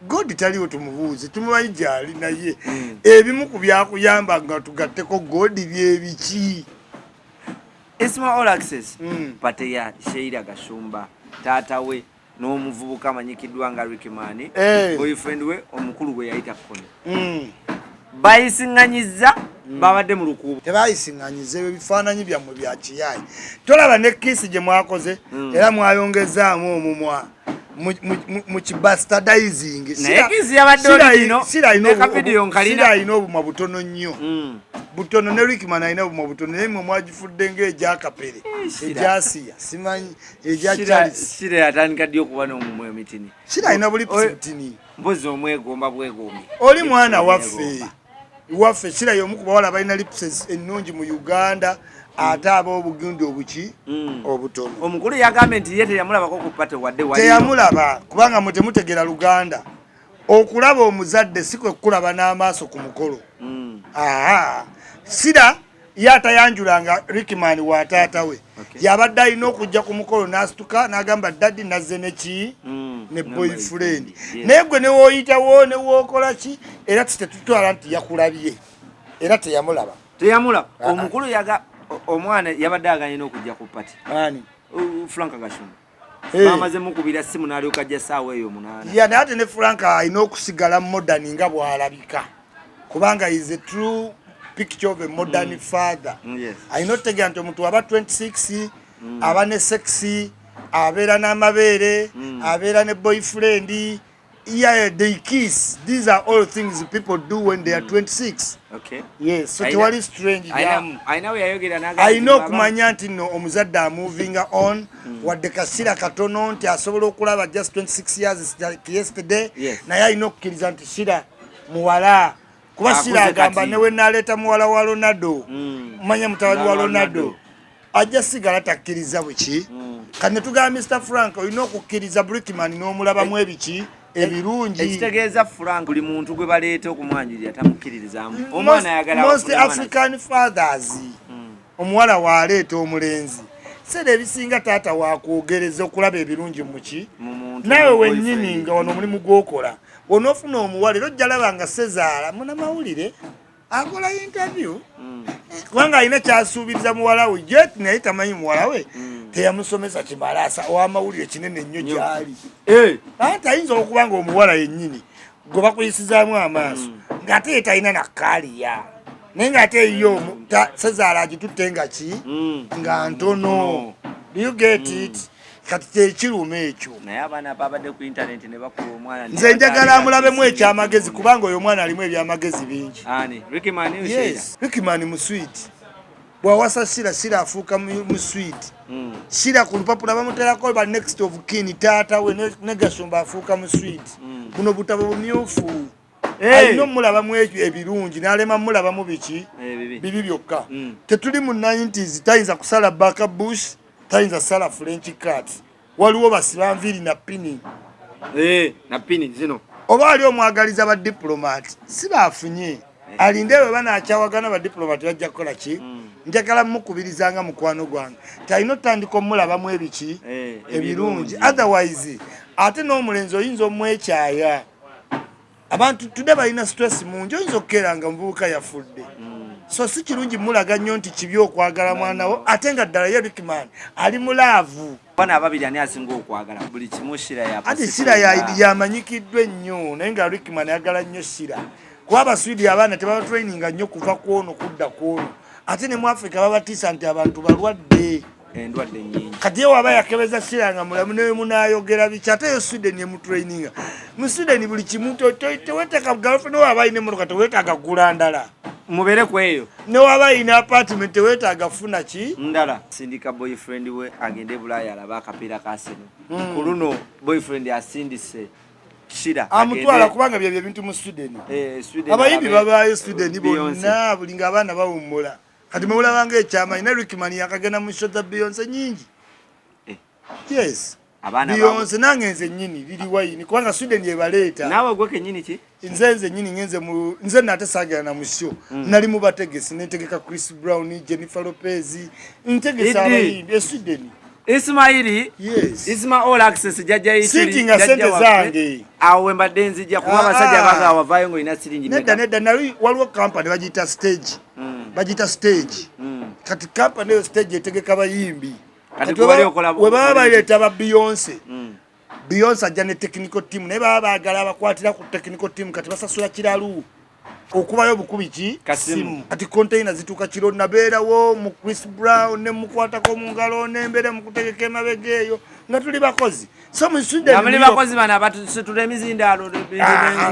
God taliwo tumubuuze tumumanyi gyali naye ebimu ku byakuyamba nga tugatteko God byebiki Isma Olaxess pateya Sheira Gashumba taata we n'omuvubuka amanyikiddwa nga Rikimani boyfriend we omukulu we yayita Kone bayisiŋŋanyiza babadde mu lukuubo tebayisiŋŋanyiza ebyo bifaananyi byammwe bya kiyayi tolaba ne kiisi gye mwakoze era mwayongezaamu omumwa mu kibastardizing sira ino obumwa butono nnyo butono ne Rickman alina obumwa butono naye mwe mwagifudde ng'egyakapere egyasiya simanyi sira yatandika ddi okuba n'omumwa emitini sira alina bulipisi butini mpozi omwegomba bwegombi oli mwana waffe sira y'omu ku bawala balina lipses ennungi mu Uganda ate ab'obugundi obuki obutono omukulu yagambye nti ye teyamulabako ku pate wadde teyamulaba kubanga mwe temutegera Luganda okulaba omuzadde si kwe kulaba n'amaaso ku mukolo sira ye atayanjulanga Rickman wa taata we yabadde alina okujja ku mukolo n'asituka n'agamba daddi nazze neki ne boyfriend naye gwe ne wooyitawo ne wookola ki era tetutwala nti yakulabye era teyamulaba omukulu omwana yabadde aganye n'okujja ku pati ani Frank Gashumba bamaze mukubira simu n'alyoka ajja essaawa eyo 8 naye ate ne Frank alina okusigala modern nga bw'alabika kubanga is a true picture of a modern father. Alina otegera nti omuntu aba 26 aba ne sexy abeera n'amabeere abeera ne boyfriend they kiss. These are all things people do when they are 26. Okay. Yes, so tewali strange. I know yayogera naga. I know kumanya nti no omuzadde moving on wadde kasira katono nti asobola okulaba just 26 years like yesterday. Naye alina okukkiriza nti Shira muwala kuba Shira agamba newe naleeta muwala wa Ronaldo manya mutabani wa Ronaldo ajja sigala takkiriza bweki kane tugamba Mr. Frank olina okukkiriza Brickman n'omulabamu ebiki ebirungi ekitegeeza Frank buli muntu gwe baleeta okumwanjulira tamukkiririzamu omwana ayagala most African fathers omuwala waleeta omulenzi sede ebisinga taata wakwogereza okulaba ebirungi muki nawe wennyini nga wano omulimu gw'okola onoofuna omuwala era ojja laba nga Sezaala munamawulire akola interview kubanga alina kyasuubiriza muwala we jet naye tamanyi muwala we teyamusomesa kimalaasa ow'amawulire kinene nnyo gyali ate ayinza okuba nga omuwala yennyini gwe bakuyisizaamu amaaso ng'ate ye talina nakkaaliya naye ng'ate yo Sezaala agitutte nga ki nga ntono. Do you get it? Kati kyekiruma ekyo naye abaana babadde ku internet ne bakuba omwana nze njagala amulabemu ekyamagezi kubanga oyo omwana alimu ebyamagezi bingi. Rickman mu sweet bw'awasa Shira afuuka mu sweet Shira ku lupapula bamuterako ba next of kin taata we ne Gashumba afuuka mu sweet buno butabo bumyufu alina omulabamu ebirungi n'alema mulabamu biki bibi byokka tetuli mu 90s tayinza kusala baka bush tayinza sala French cat waliwo basiba nviiri na pini zino oba ali omwagaliza ba diplomat si baafunye alinde bwe banakyawagana ba diplomat bajja kukola ki njagala mukubirizanga mukwano gwange talina otandika omulabamu ebiki ebirungi otherwise ate n'omulenzi oyinza omwekyaya abantu tudde balina stress mungi oyinza okukeeranga muvubuka yafudde so si kirungi mulaga nnyo nti kibi okwagala mwanawo ate nga ddala ye Rickman ali mulaavu bana ababiri ani asinga okwagala buli kimu Shira ate Shira yamanyikiddwa ennyo naye nga Rickman ayagala nnyo Shira kuba abaswidi abaana tebabatraininga nnyo kuva kwono kudda kwono ate ne mu Africa babatiisa nti abantu balwadde endwadde nnyingi kati ye waba yakebeza Shira nga mulamu newe munaayogera biki ate yo Sweden yemutraininga mu Sweden buli kimu teweetaka girlfriend waba ayina emmotoka teweetaaga gula ndala mubere kweyo ne waba ayina apartment teweetaaga funa ki ndala sindika boyfriend we agende Bulaaya alaba akapiira kasino ku luno boyfriend asindise Shira amutwala kubanga byebyo bintu mu Sweden abayimbi babaayo Sweden bonna buli ng'abaana bawummula kati mwulabanga ekyama ina Rickman yakagenda mu show za Beyonce nyingi yes Beyonce nangenze nyini lili wayini kubanga Sweden yebaleeta nawe gwe kenyini ki nze nyini nze nate sagala na musho nali mu bategesi netegeka Chris Brown Jennifer Lopez ntegesa abayimbi Sweden Ismaili Isma Olaxess jajja yitiri sitinga sente zange awe mbadenzi ja kuba basajja baga wavayo ngo ina siringi nedda nali waliwo company bagita stage kati company yo stage etegeka bayimbi kati wali okola we baba baleta ba Beyonce ajja ne technical team ne baba bagala abakwatira ku technical team kati basasula kiralu okubayo bukubiki kasimu kati container zituka kiro nabeerawo mu Chris Brown ne mukwatako mu ngalo n'embere mu kutegeka emabega eyo nga tuli bakozi so mu Sweden namuli bakozi bana abatusitula emizindalo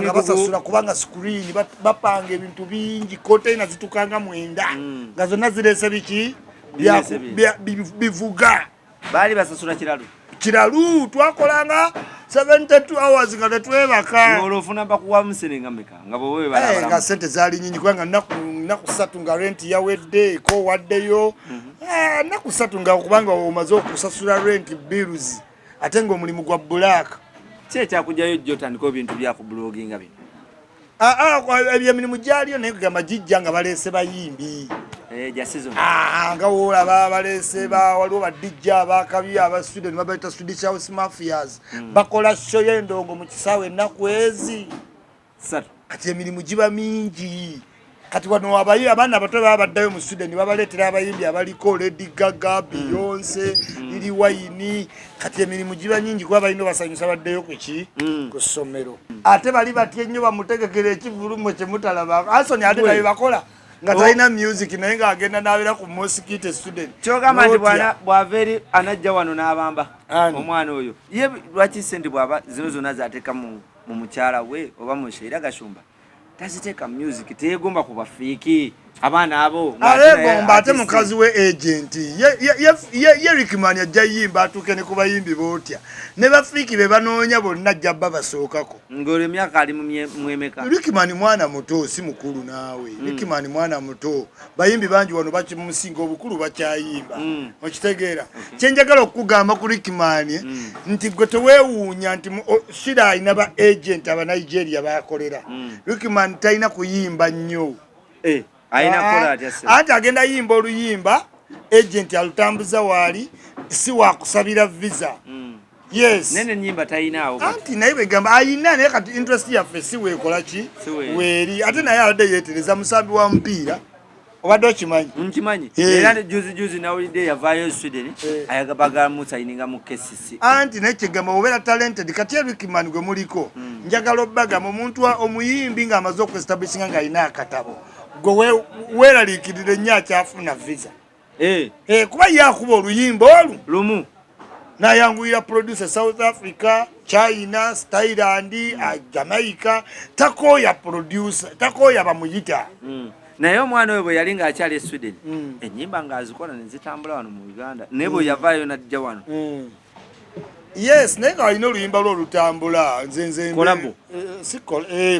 nga basasula kubanga screen bapanga ebintu bingi container zitukanga mwenda nga zonna zirese biki bivuga bali basasula kiralu twakolanga 72 hours nga tetwebaka olofuna bakuwa muserenga meka nga bowe balabala nga sente zali nyinyi kubanga naku 3 nga rent yawedde ko waddeyo naku 3 nga kubanga omaze okusasula rent bills ate ngo omulimu gwa black kyekyakujayo jotandika ebintu bya ku blogging bino ebyemirimu gyaliyo naye kugamba gijja nga baleese bayimbi nga woolaba baleese waliwo badijja abakabi aba Sweden babaita Swedish House Mafias bakola show y'endongo mu kisaawe ennaku ezi kati emirimu giba mingi kati wano abaana abato baba baddayo mu Sweden babaleetera abayimbi abaliko Lady Gaga, Beyonce, Lil Wayne kati emirimu giba nyingi kuba balina basanyusa baddeyo ku ssomero ate bali batya ennyo bamutegekera ekivulumo kye mutalaba Anthony ate naye bakola nga talina music naye ng'agenda n'abeera ku mosikite Sweden kyogamba nti bw'ava eri anajja wano n'abamba omwana oyo ye lwaki sente bw'aba zino zonna z'ateeka mu mukyala we oba mu Sheira Gashumba taziteeka music teyegomba ku bafiiki abaana abo alegomba ate mukazi we agent ye Rickman ajja yimba atuuke ne ku bayimbi bootya ne bafiiki be banoonya bonna ajja bba basookako ng'olwo emyaka ali mwemeka Rickman mwana muto si mukulu naawe Rickman mwana muto bayimbi bangi wano bakimusinga obukulu bakyayimba okitegeera kyenjagala okugamba ku Rickman nti gwe teweewuunya nti Shira alina ba agent aba Nigeria bakolera Rickman talina kuyimba nnyo ate agenda yimba oluyimba agent alutambuza waali si wakusabira visa yes nene nyimba tayinaawo anti naye begamba ayina naye kati interest yaffe si weekola ki weeri ate naye abadde yeetereza musambi wa mupiira obadde okimanyi nkimanyi era juzi nawulidde yavaayo Sweden ayagabagala musayininga mu KCC anti naye kyegamba obeera talented kati Rickman gwe muliko njagala obbagamba omuntu omuyimbi ng'amaze okuestablishinga ng'alina akatabo gwe weeraliikirira ennyo akyafuna visa kuba yakuba oluyimba lumu nayanguyira producer South Africa, China, Thailand, Jamaica takooya producer takooya bamuyita naye omwana oyo bwe yali ng'akyali e Sweden ennyimba ng'azikola ne zitambula wano mu Uganda naye bwe yavaayo n'ajja wano yes naye ng'alina oluyimba lwe olutambula nze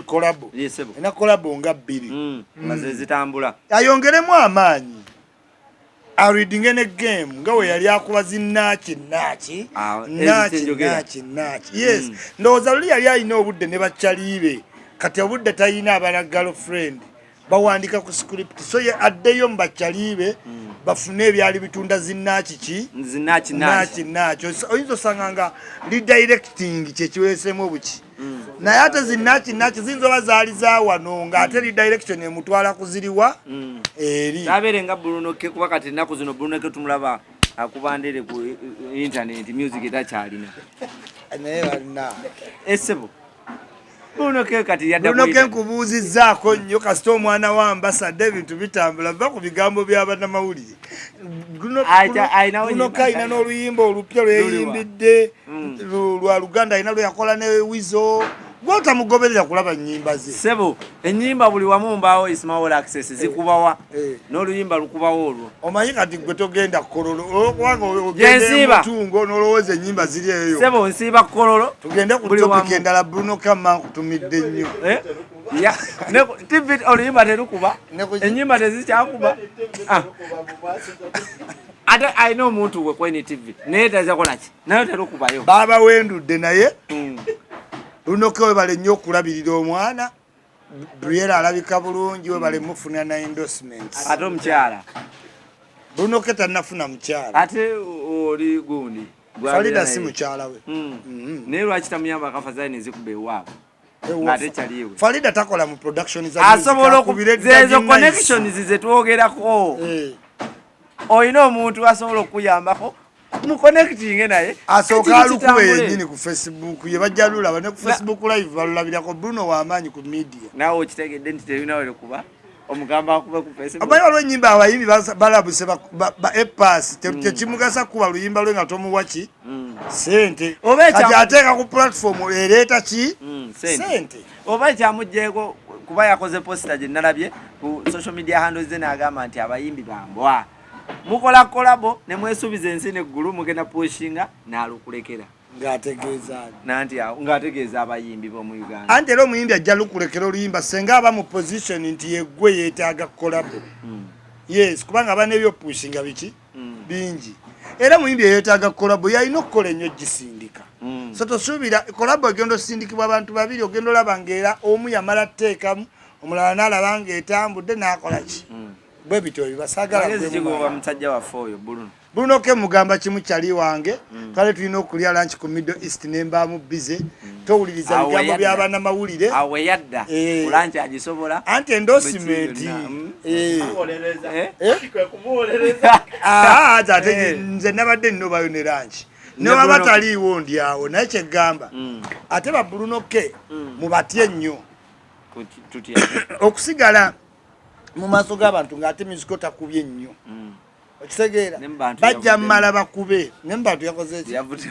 kolabo ena kolabo nga 2 maze zitambula ayongeremu amaanyi areadinge ne game nga we yali akuba zinnaaki yes ndowooza luli yali alina obudde ne bakyaliibe kati obudde talina abala girlfriend bawandika ku script so ye addeyo mu bakyaliibe bafune ebyali bitunda zinnaaki oyinza osanga nga redirecting kyekiweesemu obuki naye ate zinnaaki ziyinza oba zaali za wano ng'ate redirection emutwala kuziriwa eri abeere nga Brunoke kuba kati ennaku zino Brunoke tumulaba akubandere ku internet music takyalina naye balina esebo Brunoke kati Brunoke nkubuuzizzaako nnyo kasita omwana wa ambassador ebintu bitambula va ku bigambo by'abannamawulire Brunoke alina n'oluyimba olupya lweyimbidde lwa Luganda alina lwe yakola ne Wizo gw'otamugoberera kulaba nnyimba ze sebo ennyimba buli wamu mbaawo Isma Olaxess zikubawa n'oluyimba lukubawo olwo omanyi kati gwe togenda kololo kubanga ogende mutungo n'olowooza ennyimba ziri eyo sebo nsiiba kololo tugende ku topic endala Brunoke mankutumidde nnyo TV oluyimba terukuba ennyimba tezikyakuba ate alina omuntu we kweni TV naye tazakolaki nayo terukubayo baaba wendudde naye Brunoke webale nnyo okulabirira omwana Briera alabika bulungi webale mufuna na endorsements ate omukyala Brunoke tannafuna mukyala ate oli gundi Farida si mukyala we naye lwaki tamuyamba akafazayi nezikuba ewaabwe ng'ate kyaliwe Farida takola mu production asobola okuzeezo connections zetwogerako olina omuntu asobola okuyambako mu connecting naye asooka alukuba yennyini ku Facebook ye bajja lulaba ne ku Facebook live balulabirako Bruno w'amaanyi ku media nawe okitegedde nti terina welekuba omugamba akuba ku Facebook abayi waliwo ennyimba abayimbi balabuse ba epas tekimugasa kuba luyimba lwe nga tomuwaki sente kati ateeka ku platform ereeta ki sente oba ekyamugjeeko kuba yakoze posta gye nalabye ku social media handles ze n'agamba nti abayimbi bambwa mukola kolabo ne mwesuubiza ensi neggulu mugenda pushinga n'alukulekera ng'ategeeza abayimbi b'omu Uganda anti era omuyimbi ajja lukulekera oluyimba senga aba mu position nti yeggwe yeetaaga kolabo yes kubanga aba n'ebyopushinga biki bingi era muyimbi yeetaaga kolabo yalina okukola ennyo gisindika so tosuubira kolabo egenda osindikibwa abantu babiri ogenda olaba ng'era omu yamala teekamu omulala n'alaba ng'etambudde n'akola ki bwe bityo bibasaagala musajja waffe oyo Bruno ke mugamba kimu kyali wange kale tulina okulya lunch ku Middle East nembaamu bize towuliriza bigambo by'abaana mawulire awe yadda lunch agisobola anti endorsement nze nabadde nnobayo ne lunch newaba taliiwo ndi awo naye kyegamba ate ba Bruno ke mubatye nnyo okusigala mu maaso g'abantu ng'ate miziko takubye nnyo okitegeera bajja mmala bakube ne mubantu yakoze eki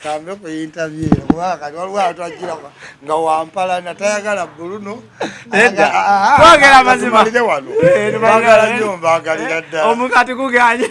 kambe ku interview kubanga kati waliwo atwagira nga wampalana tayagala Bruno twogera amazima wano bagala nnyo mbagalira ddala omukati kuganye